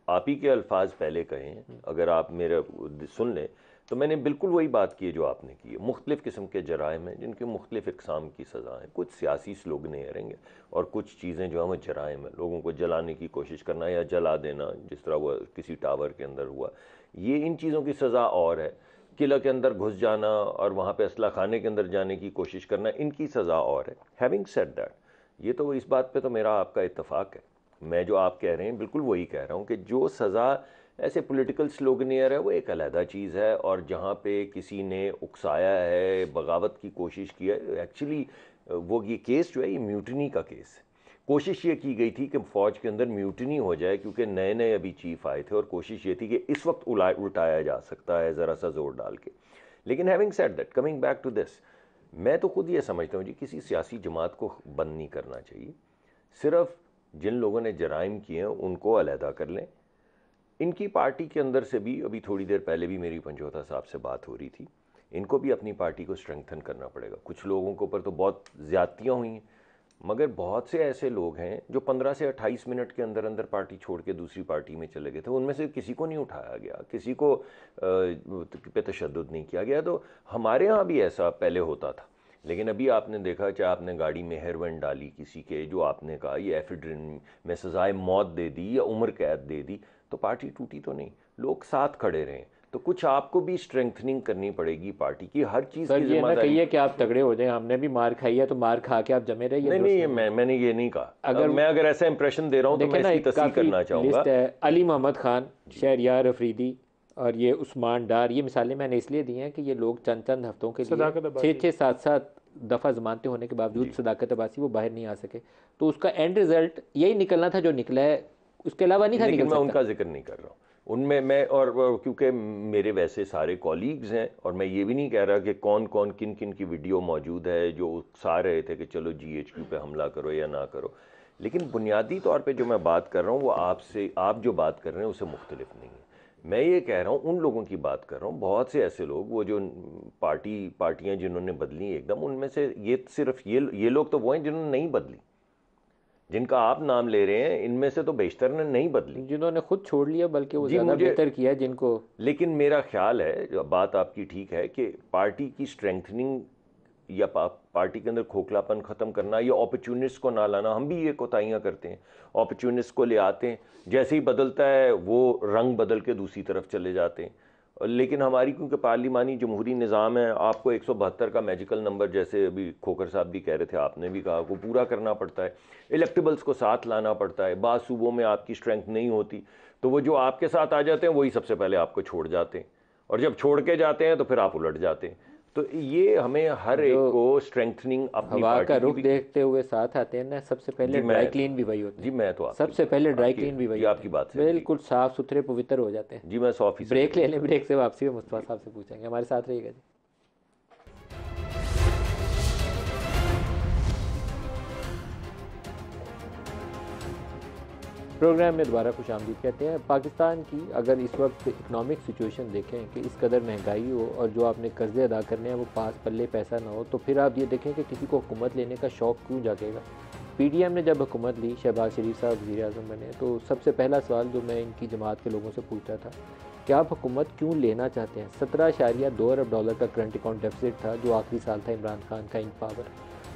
आप ही के अल्फाज पहले कहे हैं, अगर आप मेरे सुन लें तो मैंने बिल्कुल वही बात की है जो आपने की है। मुख्तलिफ़ किस्म के जराइम हैं जिनके मुख्तलिफ़ इकसाम की सज़ा हैं। कुछ सियासी स्लोगने रहेंगे और कुछ चीज़ें जो हैं वो जराइम है। लोगों को जलाने की कोशिश करना या जला देना, जिस तरह वो किसी टावर के अंदर हुआ, ये इन चीज़ों की सज़ा और है। किला के अंदर घुस जाना और वहाँ पे असला खाने के अंदर जाने की कोशिश करना, इनकी सज़ा और है। हैविंग सेड दैट, ये तो इस बात पे तो मेरा आपका इत्तेफाक है। मैं जो आप कह रहे हैं बिल्कुल वही कह रहा हूँ कि जो सज़ा ऐसे पॉलिटिकल स्लोगनियर है वो एक अलहदा चीज़ है, और जहाँ पे किसी ने उकसाया है, बगावत की कोशिश की है, एक्चुअली वो ये केस जो है ये म्यूटनी का केस है। कोशिश ये की गई थी कि फ़ौज के अंदर म्यूटनी हो जाए, क्योंकि नए नए अभी चीफ आए थे और कोशिश ये थी कि इस वक्त उल्टाया जा सकता है ज़रा सा जोर डाल के। लेकिन having said that, coming back to this, मैं तो खुद ये समझता हूँ जी किसी सियासी जमात को बंद नहीं करना चाहिए। सिर्फ जिन लोगों ने जराइम किए हैं उनको अलहदा कर लें। इनकी पार्टी के अंदर से भी अभी थोड़ी देर पहले भी मेरी पंजोता साहब से बात हो रही थी, इनको भी अपनी पार्टी को स्ट्रेंथन करना पड़ेगा। कुछ लोगों के ऊपर तो बहुत ज़्यादतियाँ हुई हैं, मगर बहुत से ऐसे लोग हैं जो 15 से 28 मिनट के अंदर अंदर पार्टी छोड़ के दूसरी पार्टी में चले गए थे। उनमें से किसी को नहीं उठाया गया, किसी को पे तशद्दुद नहीं किया गया। तो हमारे यहाँ भी ऐसा पहले होता था, लेकिन अभी आपने देखा, चाहे आपने गाड़ी में हेरोइन डाली किसी के, जो आपने कहा ये एफिड्रिन में सजाए मौत दे दी या उम्र कैद दे दी, तो पार्टी टूटी तो नहीं, लोग साथ खड़े रहे। तो कुछ आपको भी स्ट्रेंथनिंग करनी पड़ेगी पार्टी की, हर चीज़ की जिम्मेदारी। कहिए कि आप तगड़े हो जाएं, हमने भी मार खाई है तो मार खा के आप जमे रहिए। नहीं, मैंने ये नहीं कहा। अगर ऐसा इंप्रेशन दे रहा हूँ तो मैं इसकी तस्दीक करना चाहूँगा। अली मोहम्मद खान, शहरियार अफरीदी और ये उस्मान डार, ये मिसालें मैंने इसलिए दी हैं कि ये लोग चंद हफ्तों के लिए 6-7 दफ़ा जमानतें होने के बावजूद सदाकत अब्बासी वो बाहर नहीं आ सके। तो उसका एंड रिजल्ट यही निकलना था जो निकला है, उसके अलावा नहीं था निकल सकता। मैं उनका जिक्र नहीं कर रहा हूँ, उनमें मैं और क्योंकि मेरे वैसे सारे कॉलीग्स हैं, और मैं ये भी नहीं कह रहा कि कौन कौन किन किन की वीडियो मौजूद है जो उकसा रहे थे कि चलो GHQ पे हमला करो या ना करो, लेकिन बुनियादी तौर पे जो मैं बात कर रहा हूँ वो आप जो बात कर रहे हैं उससे मुख्तलिफ नहीं है। मैं ये कह रहा हूँ, उन लोगों की बात कर रहा हूँ, बहुत से ऐसे लोग, वो जो पार्टियाँ जिन्होंने बदली एकदम, उनमें से ये सिर्फ ये लोग तो वो हैं जिन्होंने नहीं बदली, जिनका आप नाम ले रहे हैं, इनमें से तो बेशतर ने नहीं बदली, जिन्होंने खुद छोड़ लिया, बल्कि वो ज़्यादा बेहतर किया जिनको। लेकिन मेरा ख्याल है, बात आपकी ठीक है, कि पार्टी की स्ट्रेंथनिंग या पार्टी के अंदर खोखलापन ख़त्म करना या अपॉर्चुनिस्ट को ना लाना, हम भी ये कोताहियाँ करते हैं, अपॉर्चुनिस्ट को ले आते हैं, जैसे ही बदलता है वो रंग बदल के दूसरी तरफ चले जाते हैं। लेकिन हमारी क्योंकि पार्लिमानी जमहूरी निज़ाम है, आपको 172 का मैजिकल नंबर, जैसे अभी खोखर साहब भी कह रहे थे, आपने भी कहा, वो पूरा करना पड़ता है, इलेक्टेबल्स को साथ लाना पड़ता है। बाद सूबों में आपकी स्ट्रेंथ नहीं होती तो वो जो आपके साथ आ जाते हैं वही सबसे पहले आपको छोड़ जाते हैं, और जब छोड़ के जाते हैं तो फिर आप उलट जाते हैं। तो ये हमें हर एक को स्ट्रेंथनिंग अपनी हवा का रुख देखते हुए साथ आते हैं ना, सबसे पहले ड्राई क्लीन भी वही होते हैं। जी मैं तो सबसे पहले ड्राई क्लीन भी वही, आपकी बात से बिल्कुल साफ सुथरे पवित्र हो जाते हैं। जी मैं 100%। ब्रेक ले लें, ब्रेक से वापसी में मुस्तफा साहब से पूछेंगे, हमारे साथ रहिएगा जी। प्रोग्राम में दोबारा खुशामदीद कहते हैं। पाकिस्तान की अगर इस वक्त इकनॉमिक सिचुएशन देखें कि इस कदर महंगाई हो और जो आपने कर्जे अदा करने हैं वो पास पल्ले पैसा ना हो, तो फिर आप ये देखें कि किसी को हुकूमत लेने का शौक़ क्यों जागेगा। PDM ने जब हुकूमत ली, शहबाज शरीफ साहब वज़ीर आज़म बने, तो सबसे पहला सवाल जो मैं इनकी जमात के लोगों से पूछता था कि आप हुकूमत क्यों लेना चाहते हैं। $17.2 अरब का करंट अकाउंट डेफिसिट था जो आखिरी साल था इमरान खान का इन पावर।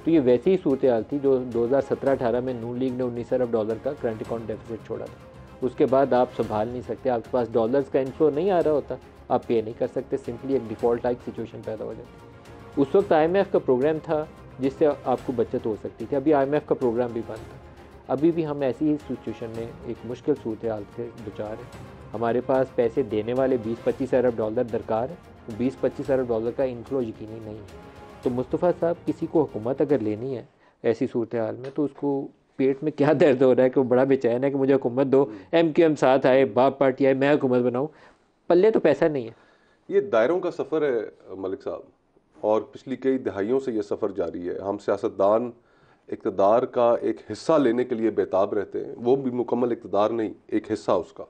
तो ये वैसी ही सूरत हाल थी जो 2017-18 में नून लीग ने $19 अरब का करंट अकाउंट डेफिसिट छोड़ा था। उसके बाद आप संभाल नहीं सकते, आपके पास डॉलर्स का इनफ्लो नहीं आ रहा होता, आप पे नहीं कर सकते, सिंपली एक डिफ़ॉल्ट टाइप सिचुएशन पैदा हो जाती। उस वक्त IMF का प्रोग्राम था जिससे आपको बचत हो सकती थी, अभी IMF का प्रोग्राम भी बंद था। अभी भी हम ऐसी ही सिचुएशन में एक मुश्किल सूरत हाल से दुचार है। हमारे पास पैसे देने वाले 20-25 अरब डॉलर दरकार है, 20-25 अरब डॉलर का इनफ्लो यकीनी नहीं है। तो मुस्तफ़ा साहब, किसी को हुकूमत अगर लेनी है ऐसी सूरत हाल में, तो उसको पेट में क्या दर्द हो रहा है कि वो बड़ा बेचैन है कि मुझे हुकूमत दो, MQM साथ आए, बाप पार्टी आए, मैं हुकूमत बनाऊँ, पल्ले तो पैसा नहीं है। ये दायरों का सफ़र है मलिक साहब, और पिछली कई दहाइयों से ये सफ़र जारी है। हम सियासतदान इक़्तिदार का एक हिस्सा लेने के लिए बेताब रहते हैं, वो भी मुकम्मल इक़्तिदार नहीं, एक हिस्सा उसका,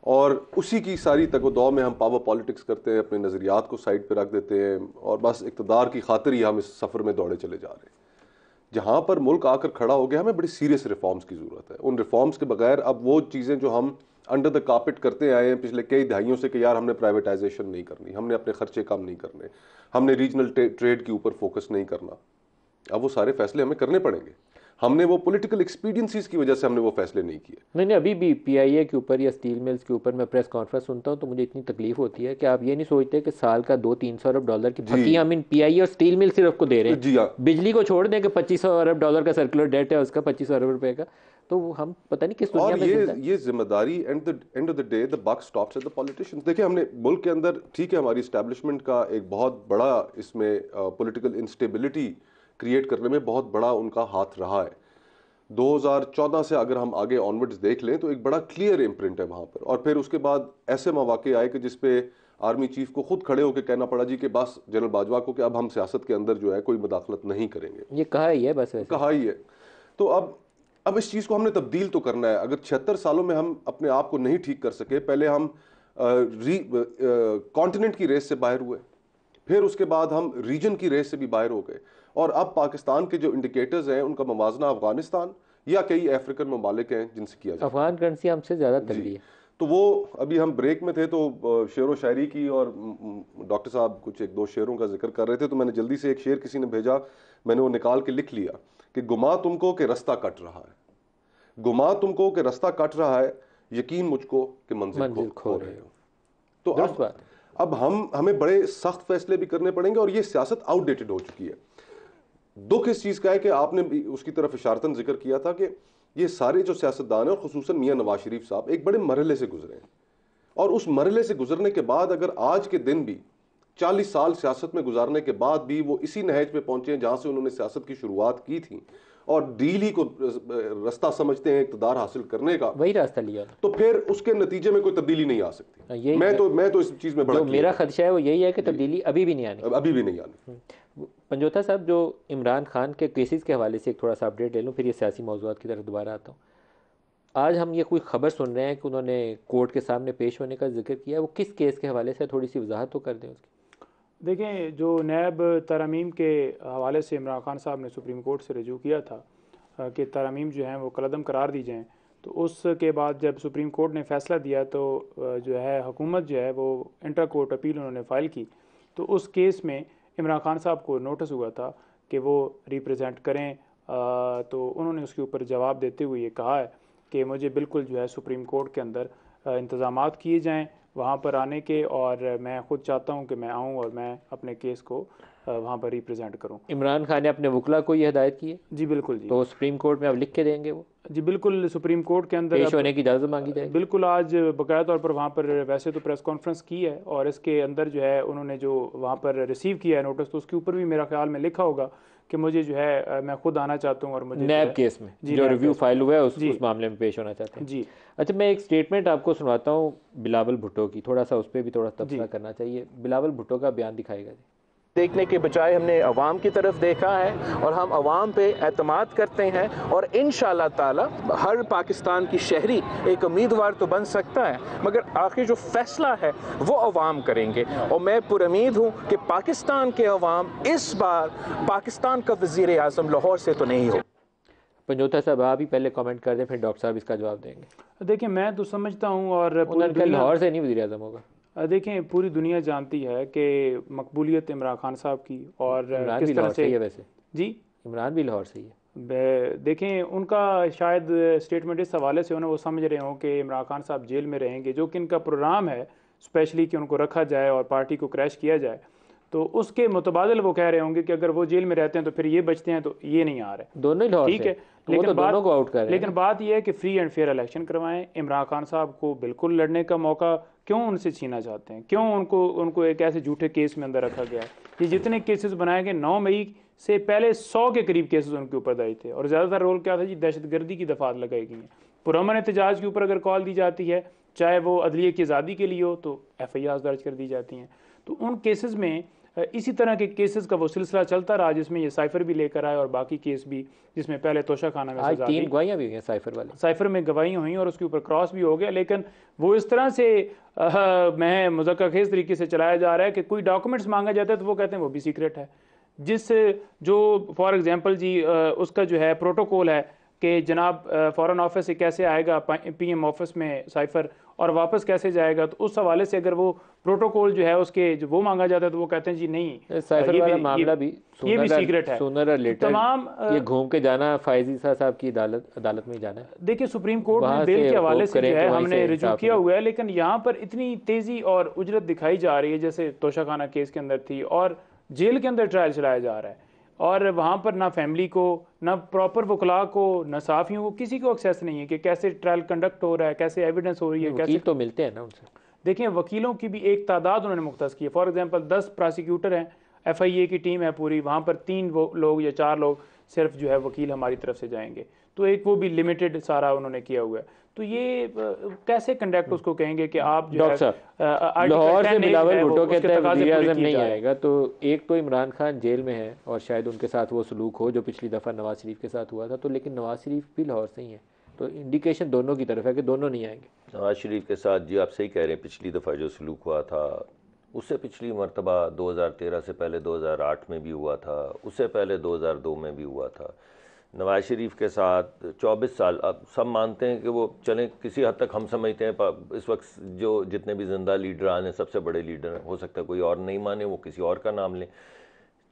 और उसी की सारी तगदौ में हम पावर पॉलिटिक्स करते हैं, अपने नज़रियात को साइड पे रख देते हैं, और बस इक़्तिदार की खातिर ही हम इस सफ़र में दौड़े चले जा रहे हैं। जहाँ पर मुल्क आकर खड़ा हो गया, हमें बड़ी सीरियस रिफॉर्म्स की ज़रूरत है। उन रिफॉर्म्स के बगैर अब वो चीज़ें जो हम अंडर द कार्पेट करते आए हैं पिछले कई दहाइयों से कि यार हमने प्राइवेटाइजेशन नहीं करनी, हमने अपने खर्चे कम नहीं करने, हमने रीजनल ट्रेड के ऊपर फोकस नहीं करना, अब वो सारे फैसले हमें करने पड़ेंगे। हमने वो पॉलिटिकल एक्सपीडियंसीज की वजह से हमने वो फैसले नहीं किए। नहीं, अभी भी PIA के ऊपर या स्टील मिल्स के ऊपर मैं प्रेस कॉन्फ्रेंस सुनता हूँ तो मुझे इतनी तकलीफ होती है कि आप ये नहीं सोचते कि साल का 200-300 अरब डॉलर की फकी हम इन PIA और स्टील मिल सिर्फ को दे रहे हैं। जी हाँ, बिजली को छोड़ दें कि 2500 अरब डॉलर का सर्कुलर डेट है उसका, 2500 अरब रुपए का, तो हम पता नहीं किस दुनिया में। ये जिम्मेदारी end of the day the buck stops at the politicians. देखिए, हमने मुल्क के अंदर, ठीक है, हमारी इस्टेब्लिशमेंट का एक बहुत बड़ा इसमें पॉलिटिकल इंस्टेबिलिटी क्रिएट करने में बहुत बड़ा उनका हाथ रहा है। 2014 से अगर हम आगे ऑनवर्ड्स देख लें तो एक बड़ा क्लियर इम्प्रिंट है वहाँ पर, और फिर उसके बाद ऐसे मौके आए कि जिसपे आर्मी चीफ को खुद खड़े होकर कहना पड़ा जी कि बस जनरल बाजवा को कि अब हम सियासत के अंदर जो है कोई मुदाखलत नहीं करेंगे। ये कहा ही है, बस कहा ही है। तो अब अब इस चीज़ को हमने तब्दील तो करना है। अगर 76 सालों में हम अपने आप को नहीं ठीक कर सके, पहले हम कॉन्टिनेंट की रेस से बाहर हुए, फिर उसके बाद हम रीजन की रेस से भी बाहर हो गए, और अब पाकिस्तान के जो इंडिकेटर्स हैं उनका मवाजना अफगानिस्तान या कई अफ्रीकन ममालिक हैं जिनसे किया जाए। अफगान करेंसी हमसे ज़्यादा तगड़ी है। तो वो अभी हम ब्रेक में थे तो शेर व शायरी की और डॉक्टर साहब कुछ एक दो शेरों का जिक्र कर रहे थे, तो मैंने जल्दी से एक शेर किसी ने भेजा, मैंने वो निकाल के लिख लिया कि गुमा तुमको कि रास्ता कट रहा है, गुमा तुमको कि रास्ता कट रहा है, यकीन मुझको कि मंजिल खो रहे हो। तो अब हमें बड़े सख्त फैसले भी करने पड़ेंगे, और ये सियासत आउटडेटेड हो चुकी है। दुख इस चीज़ का है कि आपने भी उसकी तरफ इशारतन जिक्र किया था कि ये सारे जो सियासतदान हैं और खुसूसन मियां नवाज शरीफ साहब एक बड़े मरहले से गुजरे हैं, और उस मरहले से गुजरने के बाद अगर आज के दिन भी 40 साल सियासत में गुजारने के बाद भी वो इसी नहज पे पहुंचे हैं जहां से उन्होंने सियासत की शुरुआत की थी, और डील को रास्ता समझते हैं इक़्तिदार हासिल करने का, वही रास्ता लिया, तो फिर उसके नतीजे में कोई तब्दीली नहीं आ सकती। मैं तो इस चीज़ में बड़ा मेरा खदशा है वो यही है कि तब्दीली अभी भी नहीं आनी, अभी भी नहीं आनी। पंजोता साहब, जो इमरान खान के केसेस के हवाले से एक थोड़ा सा अपडेट ले लूँ, फिर ये सियासी मौज़ूआत की तरफ दोबारा आता हूँ। आज हम ये कोई ख़बर सुन रहे हैं कि उन्होंने कोर्ट के सामने पेश होने का जिक्र किया, वो किस केस के हवाले से, थोड़ी सी वजाहत तो कर दें उसकी। देखें, जो नैब तरमीम के हवाले से इमरान खान साहब ने सुप्रीम कोर्ट से रजू किया था कि तरमीम जो हैं वो कलअदम करार दी जाएँ, तो उसके बाद जब सुप्रीम कोर्ट ने फ़ैसला दिया तो जो है हुकूमत जो है वो इंटर कोर्ट अपील उन्होंने फ़ाइल की, तो उस केस में इमरान खान साहब को नोटिस हुआ था कि वो रिप्रेजेंट करें, तो उन्होंने उसके ऊपर जवाब देते हुए ये कहा है कि मुझे बिल्कुल जो है सुप्रीम कोर्ट के अंदर इंतज़ामात किए जाएं वहाँ पर आने के, और मैं ख़ुद चाहता हूँ कि मैं आऊँ और मैं अपने केस को वहाँ पर रिप्रेजेंट करूँ। इमरान खान ने अपने वकला को ये हिदायत की है? जी बिल्कुल जी। तो सुप्रीम कोर्ट में अब लिख के देंगे वो? जी बिल्कुल, सुप्रीम कोर्ट के अंदर पेश होने की इजाज़त मांगी जाएगी। बिल्कुल, आज बकाया तौर पर वहाँ पर वैसे तो प्रेस कॉन्फ्रेंस की है, और इसके अंदर जो है उन्होंने जो वहाँ पर रिसीव किया है नोटिस, तो उसके ऊपर भी मेरा ख्याल में लिखा होगा कि मुझे जो है मैं खुद आना चाहता हूँ, और मुझे नैब केस में जो रिव्यू फाइल हुआ है उस मामले में पेश होना चाहते हैं जी। अच्छा, मैं एक स्टेटमेंट आपको सुनवाता हूँ बिलावल भुट्टो की, थोड़ा सा उस पर भी थोड़ा तबसरा करना चाहिए। बिलावल भुट्टो का बयान दिखाएगा जी। देखने के बजाय हमने अवाम की तरफ देखा है, और हम अवाम पे एतमाद करते हैं, और इंशाअल्लाह ताला हर पाकिस्तान की शहरी एक उम्मीदवार तो बन सकता है, मगर आखिर जो फैसला है वो अवाम करेंगे। और मैं पुरुम्मीद हूँ कि पाकिस्तान के अवाम इस बार पाकिस्तान का वज़ीर आज़म लाहौर से तो नहीं हो। पंजोता साहब, आप ही पहले कमेंट कर दें, फिर डॉक्टर साहब इसका जवाब देंगे। देखिए, मैं तो समझता हूँ, और लाहौर से नहीं वज़ीर आज़म होगा। देखें, पूरी दुनिया जानती है कि मकबूलियत इमरान खान साहब की, और किस तरह से वैसे जी इमरान भी लाहौर से ही है। देखें, उनका शायद स्टेटमेंट इस हवाले से उन्हें वो समझ रहे हों कि इमरान खान साहब जेल में रहेंगे, जो कि इनका प्रोग्राम है स्पेशली कि उनको रखा जाए और पार्टी को क्रैश किया जाए, तो उसके मुतबादिल वो कह रहे होंगे कि अगर वो जेल में रहते हैं तो फिर ये बचते हैं, तो ये नहीं आ रहे, दोनों ही ठीक है। तो लेकिन बात यह है कि फ्री एंड फेयर इलेक्शन करवाएं। इमरान खान साहब को बिल्कुल लड़ने का मौका क्यों उनसे छीना चाहते हैं? क्यों उनको एक ऐसे झूठे केस में अंदर रखा गया है? ये जितने केसेस बनाए गए 9 मई से पहले 100 के करीब केसेस उनके ऊपर दायित थे, और ज़्यादातर रोल क्या था जी? दहशतगर्दी की दफात लगाई गई हैं। पुरअमन एहतजाज के ऊपर अगर कॉल दी जाती है, चाहे वो अदलिया की आज़ादी के लिए हो, तो FIR दर्ज कर दी जाती हैं। तो उन केसेस में इसी तरह के केसेस का वो सिलसिला चलता रहा, जिसमें ये साइफर भी लेकर आए और बाकी केस भी, जिसमें पहले तोशा खाना में आज 3 गवाहियां भी हुई हैं साइफर में गवाहियां हुई, और उसके ऊपर क्रॉस भी हो गया। लेकिन वो इस तरह से मैं मुज़क्कर-खेज़ तरीके से चलाया जा रहा है कि कोई डॉक्यूमेंट्स मांगा जाता है तो वो कहते हैं वो भी सीक्रेट है। जो फॉर एग्जांपल जी उसका जो है प्रोटोकॉल है कि जनाब फ़ॉरेन ऑफिस से कैसे आएगा PM ऑफिस में साइफर, और वापस कैसे जाएगा, तो उस हवाले से अगर वो प्रोटोकॉल जो है उसके जो वो मांगा जाता है तो वो कहते हैं जी नहीं, साइफर वाला मामला भी ये भी सीक्रेट है। सूनर और लेटर तमाम ये घूम के जाना फायजी साहब की अदालत में जाना है। देखिए, सुप्रीम कोर्ट में बेल के हवाले से जो है हमने रिजू किया हुआ है, लेकिन यहाँ पर इतनी तेजी और उजरत दिखाई जा रही है जैसे तोशा खाना केस के अंदर थी, और जेल के अंदर ट्रायल चलाया जा रहा है, और वहाँ पर ना फैमिली को, ना प्रॉपर वकला को, ना साफियों को, किसी को एक्सेस नहीं है कि कैसे ट्रायल कंडक्ट हो रहा है, कैसे एविडेंस हो रही है, कैसे तो मिलते हैं ना उनसे। देखिए, वकीलों की भी एक तादाद उन्होंने मुख्तस की है। फॉर एग्जांपल 10 प्रोसिक्यूटर हैं, FIA की टीम है पूरी, वहाँ पर 3 लोग या 4 लोग सिर्फ जो है वकील हमारी तरफ से जाएंगे, तो एक वो भी लिमिटेड सारा उन्होंने किया हुआ है। तो ये कैसे कंडक्ट उसको कहेंगे कि आप जो डॉक्टर साहब लाहौर से बिलावल भुट्टो कहते हैं वज़ीर-ए-आज़म नहीं आएगा, तो एक तो इमरान खान जेल में है और शायद उनके साथ वो सलूक हो जो पिछली दफ़ा नवाज शरीफ के साथ हुआ था, तो लेकिन नवाज शरीफ भी लाहौर से ही है, तो इंडिकेशन दोनों की तरफ है कि दोनों नहीं आएंगे। नवाज शरीफ के साथ जी आप सही कह रहे हैं, पिछली दफ़ा जो सलूक हुआ था उससे पिछली मरतबा 2013 से पहले 2008 में भी हुआ था, उससे पहले 2002 में भी हुआ था। नवाज शरीफ के साथ 24 साल, अब सब मानते हैं कि वो चलें, किसी हद तक हम समझते हैं इस वक्त जो जितने भी जिंदा लीडरान हैं सबसे बड़े लीडर हैं, हो सकता है कोई और नहीं माने, वो किसी और का नाम लें।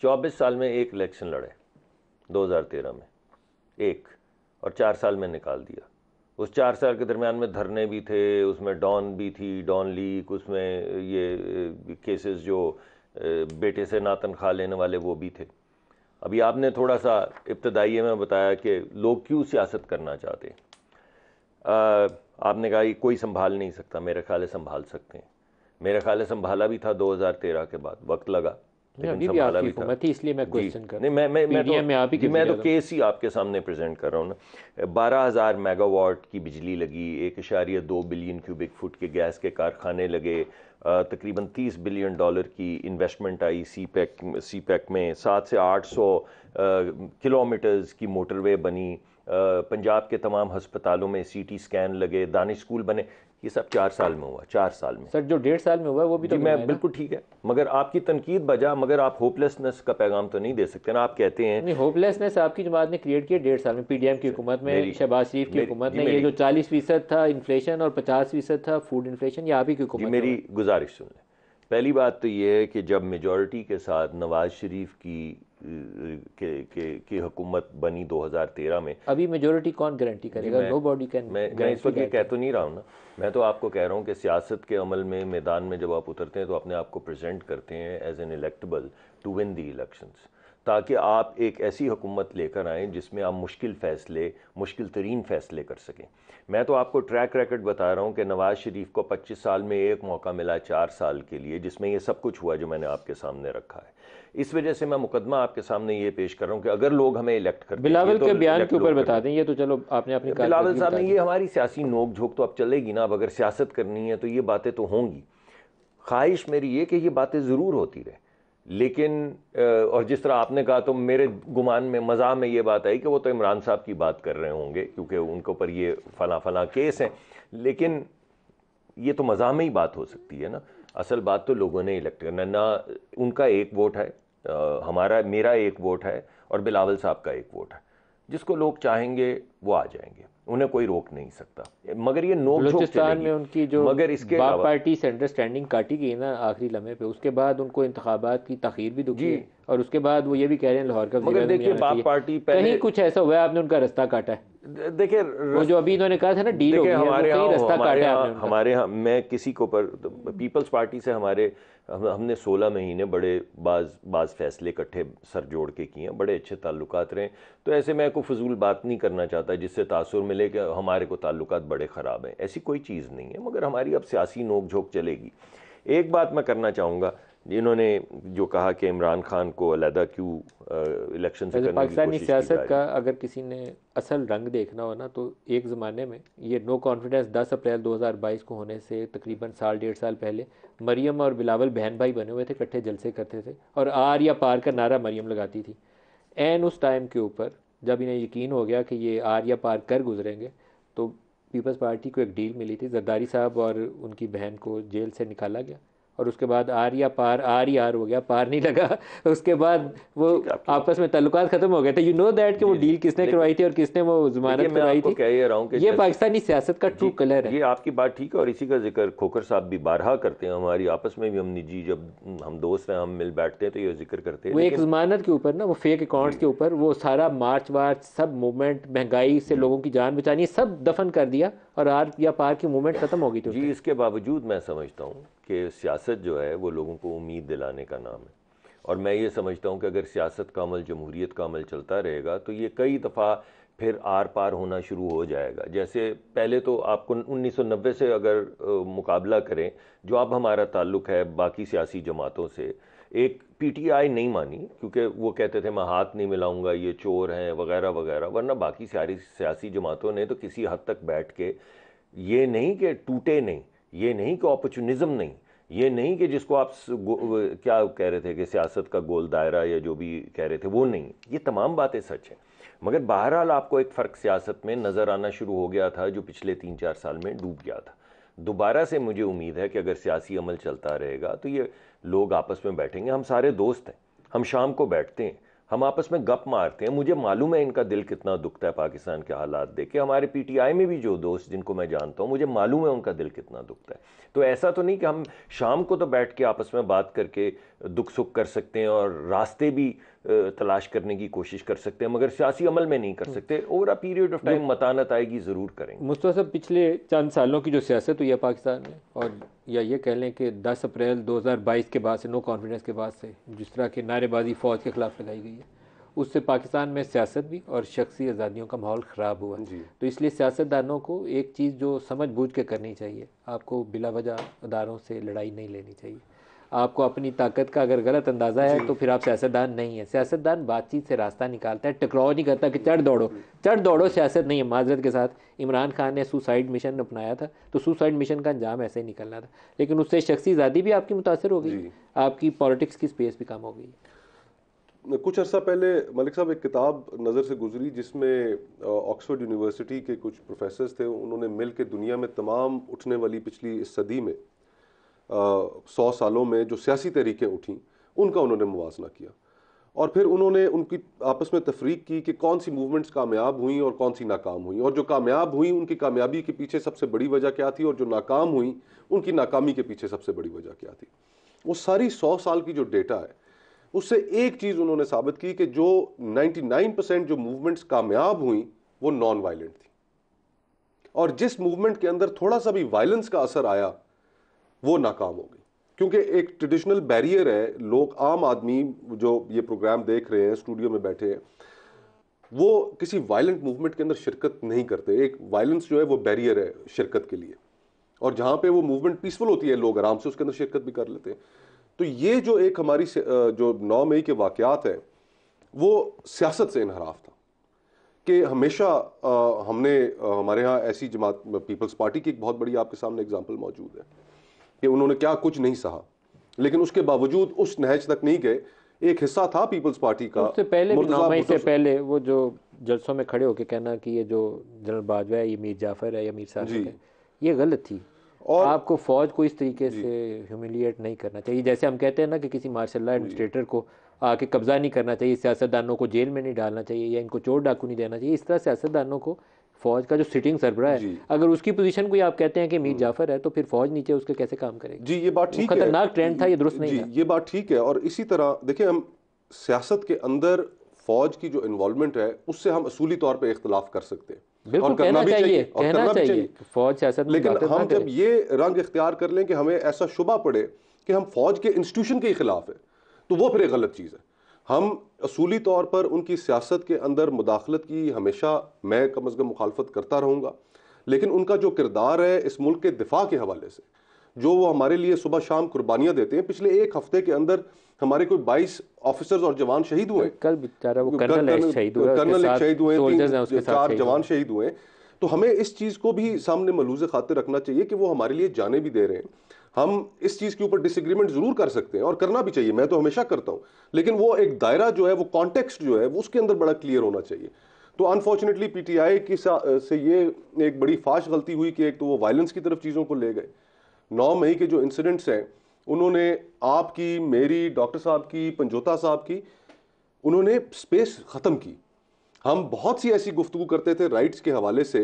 24 साल में एक इलेक्शन लड़े 2013 में एक, और 4 साल में निकाल दिया। उस 4 साल के दरमियान में धरने भी थे, उसमें डॉन भी थी, डॉन लीक, उसमें ये केसेस जो बेटे से ना तनख्वाह लेने वाले वो भी थे। अभी आपने थोड़ा सा इब्तदाई में बताया कि लोग क्यों सियासत करना चाहते हैं। आपने कहा ये कोई संभाल नहीं सकता, मेरे ख्याल है संभाल सकते हैं। मेरे ख्याल है संभाला भी था 2013 के बाद, वक्त लगा लेकिन संभाला भी था, इसलिए मैं क्वेश्चन कर नहीं मैं तो केस ही आपके सामने प्रेजेंट कर रहा हूँ ना। 12,000 मेगावाट की बिजली लगी, 1.2 बिलियन क्यूबिक फुट के गैस के कारखाने लगे, तकरीबन $30 बिलियन की इन्वेस्टमेंट आई सीपैक में, 700 से 800 किलोमीटर्स की मोटरवे बनी, पंजाब के तमाम हस्पतालों में CT स्कैन लगे, दानिश स्कूल बने। ये सब 4 साल में हुआ, 4 साल में। सर जो 1.5 साल में हुआ वो भी तो मैं बिल्कुल ठीक है, मगर आपकी तनकीद बजा, मगर आप होपलेसनेस का पैगाम तो नहीं दे सकते ना। आप कहते हैं नहीं, होपलेसनेस आपकी जमात ने क्रिएट किया 1.5 साल में, PDM की हुकूमत में, शहबाज शरीफ की हुकूमत में। ये जो 40% था इन्फ्लेशन और 50% था फूड इन्फ्लेशन, ये आप ही की हुकूमत। मेरी गुजारिश सुन लें। पहली बात तो ये है कि जब मेजॉरिटी के साथ नवाज शरीफ की हुकूमत बनी 2013 में, अभी मेजॉरिटी कौन गारंटी करेगा? Nobody can. मैं इस वक्त ये कह तो नहीं रहा हूँ ना, मैं तो आपको कह रहा हूँ कि सियासत के अमल में मैदान में जब आप उतरते हैं तो अपने आप को प्रेजेंट करते हैं as an electable to win the elections, ताकि आप एक ऐसी हुकूमत लेकर आएँ जिसमें आप मुश्किल तरीन फ़ैसले कर सकें। मैं तो आपको ट्रैक रिकॉर्ड बता रहा हूँ कि नवाज शरीफ को 25 साल में एक मौका मिला 4 साल के लिए, जिसमें ये सब कुछ हुआ जो मैंने आपके सामने रखा है। इस वजह से मैं मुकदमा आपके सामने ये पेश कर रहा हूँ कि अगर लोग हमें इलेक्ट करते हैं। बिलावल के बयान के ऊपर बता दें, ये तो चलो आपने अपनी बिलावल साहब ने, ये हमारी सियासी नोक झोंक तो अब चलेगी ना। अब अगर सियासत करनी है तो ये बातें तो होंगी। ख्वाहिश मेरी ये कि ये बातें ज़रूर होती रहे, लेकिन और जिस तरह आपने कहा तो मेरे गुमान में मज़ा में ये बात आई कि वो तो इमरान साहब की बात कर रहे होंगे क्योंकि उनके ऊपर ये फला केस हैं, लेकिन ये तो मज़ा में ही बात हो सकती है ना। असल बात तो लोगों ने इलेक्ट करना ना, उनका एक वोट है, मेरा एक वोट है और बिलावल साहब का एक वोट है। जिसको लोग चाहेंगे वो आ जाएंगे, उन्हें कोई रोक नहीं सकता। मगर ये बलूचिस्तान में उनकी जो मगर इसके बाप पार्टी से अंडरस्टैंडिंग काटी गई ना आखिरी लम्हे पे, उसके बाद उनको इंतखाबात की तखीर भी दुखी है और उसके बाद वो ये भी कह रहे हैं लाहौर का। मगर देखिए बाप पार्टी कहीं कुछ ऐसा हुआ है आपने उनका रास्ता काटा है। देखिए वो जो अभी इन्होंने कहा था ना डील हो गई है, हमारे यहाँ मैं किसी को पर पीपल्स पार्टी से हमने 16 महीने बड़े बाज फैसले इकट्ठे सर जोड़ के किए हैं, बड़े अच्छे ताल्लुकात रहे। तो ऐसे मैं कोई फजूल बात नहीं करना चाहता जिससे तासुर मिले कि हमारे को ताल्लुकात बड़े ख़राब हैं, ऐसी कोई चीज़ नहीं है। मगर हमारी अब सियासी नोक झोंक चलेगी। एक बात मैं करना चाहूँगा, इन्होंने जो कहा कि इमरान खान को अलहदा क्यों इलेक्शन से करने की पाकिस्तानी सियासत का अगर किसी ने असल रंग देखना हो ना, तो एक ज़माने में ये नो कॉन्फिडेंस 10 अप्रैल 2022 को होने से तकरीबन 1.5 साल पहले मरियम और बिलावल बहन भाई बने हुए थे, इकट्ठे जलसे करते थे और आर या पार का नारा मरियम लगाती थी। एन उस टाइम के ऊपर जब इन्हें यकीन हो गया कि ये आर या पार कर गुजरेंगे, तो पीपल्स पार्टी को एक डील मिली थी, जरदारी साहब और उनकी बहन को जेल से निकाला गया और उसके बाद आर या पार आर ही आर हो गया, पार नहीं लगा। उसके बाद वो आपस में ताल्लुकात खत्म हो गए थे। यू नो दैट कि वो डील किसने करवाई थी और किसने वो जमानत करवाई थी। कह ये रहा हूं कि ये पाकिस्तानी सियासत का ट्रू कलर है। ये आपकी बात ठीक है और इसी का जिक्र खोखर साहब भी बारहा करते हैं। हमारी आपस में भी हम निजी जब हम दोस्त हैं, हम मिल बैठते हैं तो ये जिक्र करते हैं। वो एक जमानत के ऊपर ना, वो फेक अकाउंट्स के ऊपर वो सारा मार्च वार्च सब मूवमेंट, महंगाई से लोगों की जान बचानी, सब दफन कर दिया और आर या पार की मूवमेंट खत्म हो गई थी। जी, इसके बावजूद मैं समझता हूँ कि सियासत जो है वो लोगों को उम्मीद दिलाने का नाम है और मैं ये समझता हूँ कि अगर सियासत का अमल, जमहूरियत का अमल चलता रहेगा तो ये कई दफ़ा फिर आर पार होना शुरू हो जाएगा। जैसे पहले तो आपको 1990 से अगर मुकाबला करें, जो अब हमारा ताल्लुक़ है बाकी सियासी जमातों से, एक पीटीआई नहीं मानी, क्योंकि वो कहते थे मैं हाथ नहीं मिलाऊंगा, ये चोर हैं वगैरह वगैरह, वरना बाकी सारी सियासी जमातों ने तो किसी हद तक बैठ के, ये नहीं कि टूटे नहीं, ये नहीं कि अपॉर्चुनिज्म नहीं, ये नहीं कि जिसको आप क्या कह रहे थे कि सियासत का गोल दायरा या जो भी कह रहे थे वो नहीं, ये तमाम बातें सच हैं। मगर बहरहाल आपको एक फ़र्क सियासत में नज़र आना शुरू हो गया था जो पिछले 3-4 साल में डूब गया था। दोबारा से मुझे उम्मीद है कि अगर सियासी अमल चलता रहेगा तो ये लोग आपस में बैठेंगे। हम सारे दोस्त हैं, हम शाम को बैठते हैं, हम आपस में गप मारते हैं। मुझे मालूम है इनका दिल कितना दुखता है पाकिस्तान के हालात देख के। हमारे पीटीआई में भी जो दोस्त जिनको मैं जानता हूँ, मुझे मालूम है उनका दिल कितना दुखता है। तो ऐसा तो नहीं कि हम शाम को तो बैठ के आपस में बात करके दुख सुख कर सकते हैं और रास्ते भी तलाश करने की कोशिश कर सकते हैं, मगर सियासी अमल में नहीं कर सकते। Over a period of time मतानत आएगी, ज़रूर करेंगे। मुस्तफा साहब, पिछले चंद सालों की जो सियासत हुई है पाकिस्तान में, और या ये कह लें कि 10 अप्रैल 2022 के बाद से, नो कॉन्फिडेंस के बाद से जिस तरह की नारेबाजी फ़ौज के ख़िलाफ़ लगाई गई है, उससे पाकिस्तान में सियासत भी और शख्सी आज़ादियों का माहौल ख़राब हुआ। तो इसलिए सियासतदानों को एक चीज़ जो समझ बूझ के करनी चाहिए, आपको बिला वजह अदारों से लड़ाई नहीं लेनी चाहिए। आपको अपनी ताकत का अगर गलत अंदाज़ा है तो फिर आप सियासतदान नहीं है। सियासतदान बातचीत से रास्ता निकालता है, टकराव नहीं करता कि चढ़ दौड़ो सियासत नहीं है। माजरत के साथ इमरान खान ने सुसाइड मिशन अपनाया था, तो सुसाइड मिशन का अंजाम ऐसे ही निकलना था, लेकिन उससे शख्सी आज़ादी भी आपकी मुतासर हो गई, आपकी पॉलिटिक्स की स्पेस भी कम हो गई। कुछ अर्सा पहले मलिक साहब एक किताब नज़र से गुजरी जिसमें ऑक्सफोर्ड यूनिवर्सिटी के कुछ प्रोफेसर्स थे, उन्होंने मिल के दुनिया में तमाम उठने वाली पिछली इस सदी में 100 सालों में जो सियासी तहरीकें उठीं उनका उन्होंने मुवाजना किया, और फिर उन्होंने उनकी आपस में तफरीक की कि कौन सी मूवमेंट्स कामयाब हुई और कौन सी नाकाम हुई, और जो कामयाब हुई उनकी कामयाबी के पीछे सबसे बड़ी वजह क्या थी, और जो नाकाम हुई उनकी नाकामी के पीछे सबसे बड़ी वजह क्या थी। वो सारी 100 साल की जो डेटा है उससे एक चीज़ उन्होंने साबित की कि जो 99% जो मूवमेंट्स कामयाब हुई वो नॉन वायलेंट थी, और जिस मूवमेंट के अंदर थोड़ा सा भी वायलेंस का असर आया वो नाकाम हो गई। क्योंकि एक ट्रेडिशनल बैरियर है, लोग आम आदमी जो ये प्रोग्राम देख रहे हैं, स्टूडियो में बैठे हैं, वो किसी वायलेंट मूवमेंट के अंदर शिरकत नहीं करते। एक वायलेंस जो है वो बैरियर है शिरकत के लिए, और जहाँ पे वो मूवमेंट पीसफुल होती है लोग आराम से उसके अंदर शिरकत भी कर लेते हैं। तो ये जो एक हमारी जो 9 मई के वाक़यात है वो सियासत से इनहराफ था कि हमेशा हमने हमारे यहाँ ऐसी जमात, पीपल्स पार्टी की एक बहुत बड़ी आपके सामने एग्जांपल मौजूद है कि उन्होंने क्या कुछ नहीं सहा, लेकिन उसके बावजूद उस नहज तक नहीं गए। एक हिस्सा था पीपल्स पार्टी का, उससे पहले 9 मई से पहले वो जो जलसों में खड़े होकर कहना कि ये जो जनरल बाजवा है, ये मीर जाफर है या मीर सादिक है, ये गलत थी। और आपको फौज को इस तरीके से ह्यूमिलिएट नहीं करना चाहिए। जैसे हम कहते हैं ना कि किसी मार्शल लॉ एडमिनिस्ट्रेटर को आके कब्जा नहीं करना चाहिए, सियासतदानों को जेल में नहीं डालना चाहिए या इनको चोर डाकू नहीं देना चाहिए, इस तरह सियासतदानों को फौज का जो सिटिंग सरबराह है, अगर उसकी पोजीशन को आप कहते हैं कि मीर जाफर है, तो फिर फौज नीचे उसके कैसे काम करेगी? जी, ये बात ठीक है, खतरनाक ट्रेंड था, ये दुरुस्त नहीं था। ये बात ठीक है। और इसी तरह देखिए, हम सियासत के अंदर फौज की जो इन्वॉल्वमेंट है उससे हम असूली तौर पर इख्तलाफ कर सकते हैं, बिल्कुल कहना चाहिए फौज सियासत, लेकिन हम जब ये रंग इख्तियार कर लें कि हमें ऐसा शुबा पड़े कि हम फौज के इंस्टीट्यूशन के खिलाफ है, तो वो फिर एक गलत चीज़ है। हम असूली तौर पर उनकी सियासत के अंदर मुदाखलत की हमेशा मैं कम अज़ कम मुखालफत करता रहूँगा, लेकिन उनका जो किरदार है इस मुल्क के दिफा के हवाले से, जो वो हमारे लिए सुबह शाम कुर्बानियाँ देते हैं, पिछले एक हफ्ते के अंदर हमारे कोई 22 ऑफिसर्स और जवान शहीद हुए। कल बेचारा वो कर्नल शहीद हुए, 4 जवान शहीद हुए। तो हमें इस चीज़ को भी सामने मलूज़ खातिर रखना चाहिए कि वो हमारे लिए जाने भी दे रहे हैं। हम इस चीज़ के ऊपर डिसएग्रीमेंट ज़रूर कर सकते हैं और करना भी चाहिए, मैं तो हमेशा करता हूँ, लेकिन वो एक दायरा जो है, वो कॉन्टेक्स्ट जो है, वो उसके अंदर बड़ा क्लियर होना चाहिए। तो अनफॉर्चुनेटली पीटीआई की से ये एक बड़ी फाश गलती हुई कि एक तो वो वायलेंस की तरफ चीज़ों को ले गए। 9 मई के जो इंसिडेंट्स हैं, उन्होंने आपकी, मेरी, डॉक्टर साहब की, पंजोता साहब की, उन्होंने स्पेस ख़त्म की। हम बहुत सी ऐसी गुफ्तगू करते थे राइट्स के हवाले से,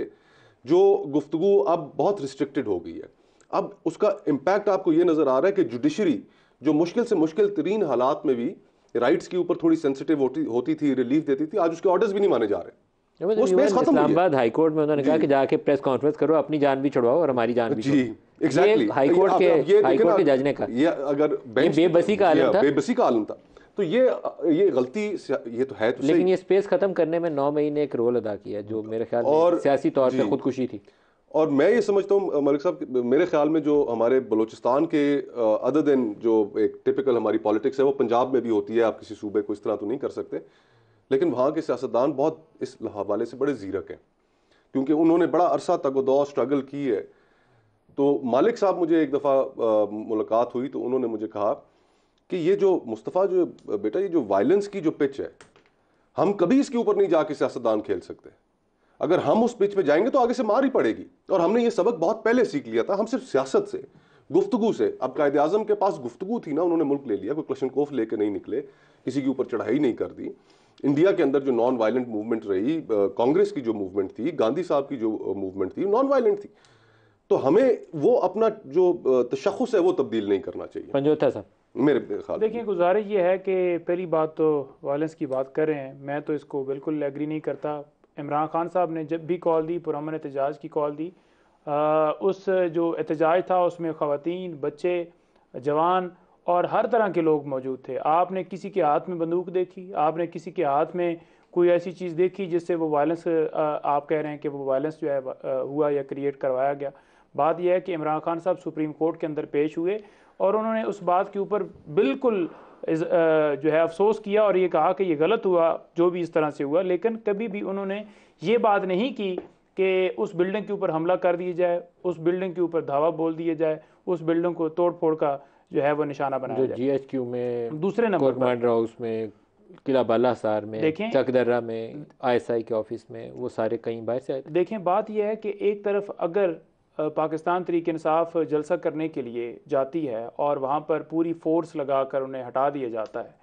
जो गुफ्तगू अब बहुत रिस्ट्रिक्टेड हो गई है। अब उसका इम्पैक्ट आपको ये नज़र आ रहा है कि जुडिशरी जो मुश्किल से मुश्किल तरीन हालात में भी राइट्स के ऊपर थोड़ी सेंसिटिव होती थी, रिलीफ देती थी, आज उसके ऑर्डर्स भी नहीं माने जा रहे। इस्लामाबाद हाई कोर्ट में उन्होंने कहा कि जाके प्रेस कॉन्फ्रेंस करो, अपनी जान भी छुड़वाओ और हमारी जान भी जी, एग्जैक्टली हाई कोर्ट के जज ने कहा। ये अगर बेबसी का आलम था, बेबसी का आलम था, तो ये गलती ये तो है, तो लेकिन ये स्पेस खत्म करने में 9 मई ने एक रोल अदा किया, जो मेरे ख्याल में सियासी तौर पे खुदकुशी थी। और मैं ये समझता हूँ मलिक साहब, मेरे ख्याल में जो हमारे बलूचिस्तान के अदर देन जो एक टिपिकल हमारी पॉलिटिक्स है वो पंजाब में भी होती है, आप किसी सूबे को इस तरह तो नहीं कर सकते, लेकिन वहाँ के सियासतदान बहुत इस हवाले से बड़े जीरक हैं क्योंकि उन्होंने बड़ा अरसा तगदो स्ट्रगल की है। तो मालिक साहब, मुझे एक दफ़ा मुलाकात हुई तो उन्होंने मुझे कहा कि ये जो मुस्तफ़ा जो बेटा, ये जो वायलेंस की जो पिच है, हम कभी इसके ऊपर नहीं जाके सियासतदान खेल सकते। अगर हम उस पिच पे जाएंगे तो आगे से मार ही पड़ेगी। और हमने ये सबक बहुत पहले सीख लिया था। हम सिर्फ सियासत से, गुफ्तगू से, अब कायदे आज़म के पास गुफ्तगू थी ना, उन्होंने मुल्क ले लिया, कोई क्लशनकोफ लेके नहीं निकले, किसी के ऊपर चढ़ाई नहीं कर दी। इंडिया के अंदर जो नॉन वायलेंट मूवमेंट रही, कांग्रेस की जो मूवमेंट थी, गांधी साहब की जो मूवमेंट थी, नॉन वायलेंट थी। तो हमें वो अपना जो तशख़्ख़ुस है वो तब्दील नहीं करना चाहिए। पंजोता साहब, मेरे ख्याल देखिए, गुजारिश ये है कि पहली बात तो वायलेंस की बात कर रहे हैं, मैं तो इसको बिल्कुल एग्री नहीं करता। इमरान खान साहब ने जब भी कॉल दी, पुरअमन एहतजाज की कॉल दी, उस जो एहतजाज था उसमें ख़वातीन, बच्चे, जवान और हर तरह के लोग मौजूद थे। आपने किसी के हाथ में बंदूक देखी, आपने किसी के हाथ में कोई ऐसी चीज़ देखी जिससे वो वायलेंस, आप कह रहे हैं कि वो वायलेंस जो है हुआ या क्रिएट करवाया गया। बात यह है कि इमरान खान साहब सुप्रीम कोर्ट के अंदर पेश हुए और उन्होंने उस बात के ऊपर बिल्कुल जो है अफसोस किया और ये कहा कि ये गलत हुआ जो भी इस तरह से हुआ, लेकिन कभी भी उन्होंने ये बात नहीं की कि उस बिल्डिंग के ऊपर हमला कर दिया जाए, उस बिल्डिंग के ऊपर धावा बोल दिया जाए, उस बिल्डिंग को तोड़ फोड़ का जो है वो निशाना बनाया जाए। GHQ में, दूसरे नंबर पर हाउस में, किला बाला सार में, चकदर्रा में, ISI के ऑफिस में, वो सारे कई बार से आए। देखें, बात यह है कि एक तरफ अगर पाकिस्तान तहरीक इंसाफ जलसा करने के लिए जाती है और वहाँ पर पूरी फोर्स लगाकर उन्हें हटा दिया जाता है,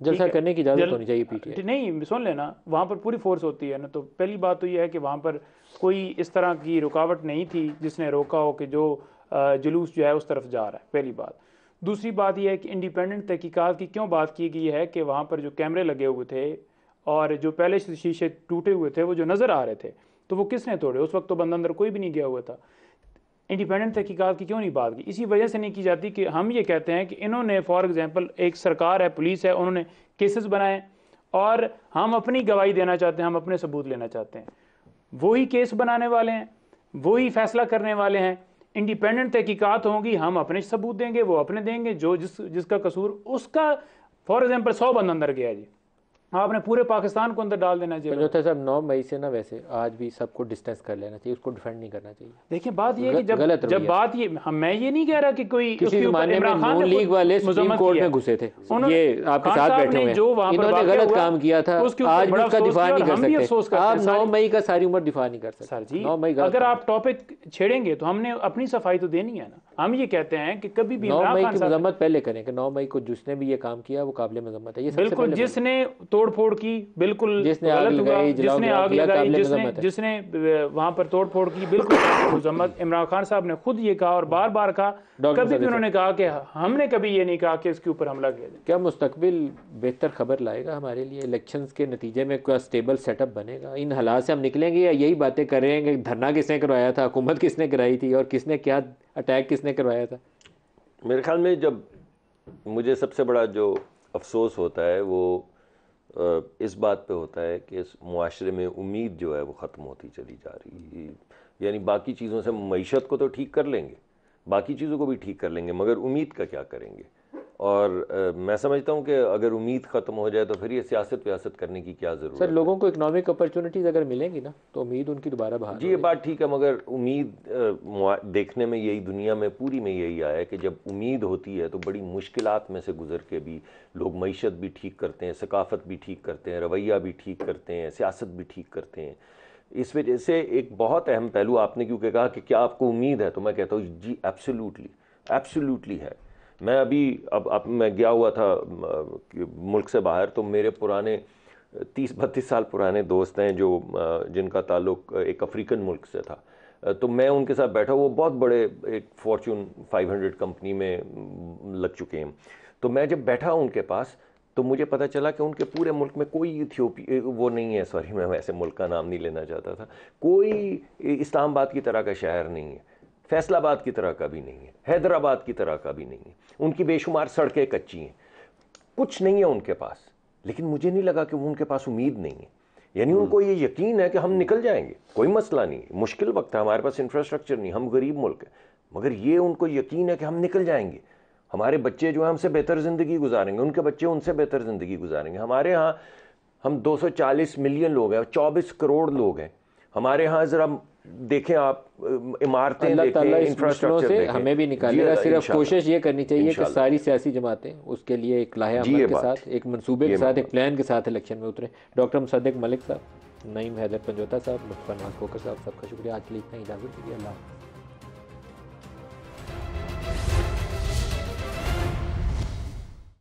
जलसा करने की इजाज़त होनी चाहिए PTI। नहीं, सुन लेना, वहाँ पर पूरी फोर्स होती है ना, तो पहली बात तो यह है कि वहाँ पर कोई इस तरह की रुकावट नहीं थी जिसने रोका हो कि जो जुलूस जो है उस तरफ जा रहा है, पहली बात। दूसरी बात यह है कि इंडिपेंडेंट तहकीकात की क्यों बात की गई है कि वहाँ पर जो कैमरे लगे हुए थे और जो पहले शीशे टूटे हुए थे वो जो नज़र आ रहे थे, तो वो किसने तोड़े? उस वक्त तो बंदा अंदर कोई भी नहीं गया हुआ था। इंडिपेंडेंट तहकीकात की क्यों नहीं बात की? इसी वजह से नहीं की जाती कि हम ये कहते हैं कि इन्होंने फॉर एग्जांपल, एक सरकार है, पुलिस है, उन्होंने केसेस बनाए और हम अपनी गवाही देना चाहते हैं, हम अपने सबूत लेना चाहते हैं। वही केस बनाने वाले हैं, वही फैसला करने वाले हैं। इंडिपेंडेंट तहकीकात होंगी, हम अपने सबूत देंगे, वो अपने देंगे, जो जिसका कसूर उसका। फॉर एग्जांपल 100 बंदा अंदर गया जी, आपने पूरे पाकिस्तान को अंदर डाल देना चाहिए। पंजोता साहब, 9 मई से ना वैसे आज भी सबको डिस्टेंस कर लेना चाहिए, उसको डिफेंड नहीं करना चाहिए। देखिए, बात ये है कि जब बात ये, मैं ये नहीं कह रहा कि कोई किसी ज़माने में नून लीग वाले सुप्रीम कोर्ट में घुसे थे, ये आपके साथ बैठे हुए हैं, इन्होंने गलत काम किया था, आज भी उसका दिफा नहीं कर सकते। आप 9 मई का सारी उम्र दिफा नहीं कर सकते। सर जी, 9 मई अगर आप टॉपिक छेड़ेंगे तो हमने अपनी सफाई तो देनी है ना। हम ये कहते हैं कि कभी भी 9 मई की मजम्मत पहले करें कि 9 मई को जिसने भी ये काम किया वो काबिल मजम्मत है। ये बिल्कुल, जिसने तोड़ फोड़ की, बिल्कुल जिसने आग लगाई, जिसने वहां पर तोड़ फोड़ की, बिल्कुल मजम्मत। इमरान खान साहब ने खुद ये कहा और बार बार कहा, कभी भी उन्होंने कहा कि हमने कभी ये नहीं कहा कि इसके ऊपर हमला किया जाए। क्या मुस्तकबिल बेहतर खबर लाएगा हमारे लिए? इलेक्शंस के नतीजे में कोई स्टेबल सेटअप बनेगा? इन हालात से हम निकलेंगे या यही बातें कर रहे हैं कि धरना किसने करवाया था, हुकूमत किसने कराई थी और किसने क्या अटैक किसने करवाया था? मेरे ख्याल में जब मुझे सबसे बड़ा जो अफसोस होता है वो इस बात पे होता है कि इस मुआशरे में उम्मीद जो है वो ख़त्म होती चली जा रही है। यानी बाकी चीज़ों से, मईशत को तो ठीक कर लेंगे, बाकी चीज़ों को भी ठीक कर लेंगे, मगर उम्मीद का क्या करेंगे? और मैं समझता हूँ कि अगर उम्मीद ख़त्म हो जाए तो फिर ये सियासत व्यासत करने की क्या ज़रूरत है? सर, लोगों को इकोनॉमिक अपॉर्चुनिटीज़ अगर मिलेंगी ना तो उम्मीद उनकी दोबारा बहाल। जी, ये बात ठीक है, मगर उम्मीद देखने में यही, दुनिया में पूरी में यही आया है कि जब उम्मीद होती है तो बड़ी मुश्किलात में से गुजर के भी लोग मईशत भी ठीक करते हैं, सकाफत भी ठीक करते हैं, रवैया भी ठीक करते हैं, सियासत भी ठीक करते हैं। इस वजह से एक बहुत अहम पहलू आपने क्योंकि कहा कि क्या आपको उम्मीद है, तो मैं कहता हूँ जी एब्सोल्युटली है। मैं अभी अब मैं गया हुआ था मुल्क से बाहर, तो मेरे पुराने 30-32 साल पुराने दोस्त हैं जो जिनका ताल्लुक एक अफ्रीकन मुल्क से था, तो मैं उनके साथ बैठा, वो बहुत बड़े एक फॉर्च्यून 500 कंपनी में लग चुके हैं। तो मैं जब बैठा उनके पास तो मुझे पता चला कि उनके पूरे मुल्क में कोई इथियोपिया वो नहीं है, सॉरी मैं वैसे मुल्क का नाम नहीं लेना चाहता था, कोई इस्लामाबाद की तरह का शहर नहीं है, फैसलाबाद की तरह का भी नहीं है, हैदराबाद की तरह का भी नहीं है। उनकी बेशुमार सड़कें कच्ची हैं, कुछ नहीं है उनके पास, लेकिन मुझे नहीं लगा कि वो उनके पास उम्मीद नहीं है। यानी उनको ये यकीन है कि हम निकल जाएंगे, कोई मसला नहीं, मुश्किल वक्त है, हमारे पास इंफ्रास्ट्रक्चर नहीं, हम गरीब मुल्क है, मगर ये उनको यकीन है कि हम निकल जाएंगे, हमारे बच्चे जो है हमसे बेहतर ज़िंदगी गुजारेंगे, उनके बच्चे उनसे बेहतर ज़िंदगी गुजारेंगे। हमारे यहाँ हम 240 मिलियन लोग हैं, 24 करोड़ लोग हैं हमारे यहाँ। ज़रा देखें आप, इमारतें देखें, इंफ्रास्ट्रक्चर से हमें भी निकालेगा। सिर्फ कोशिश ये करनी चाहिए कि सारी सियासी जमातें उसके लिए एक लाहे अमल के साथ, एक मंसूबे के साथ, एक प्लान के साथ इलेक्शन में उतरे। डॉक्टर मुसद्दिक मलिक साहब, नईम हैदर पंजोता साहब, मुस्तफा नवाज खोखर साहब, सबका शुक्रिया। आज के लिए इतना ही, इजाज़त दीजिए। अल्लाह।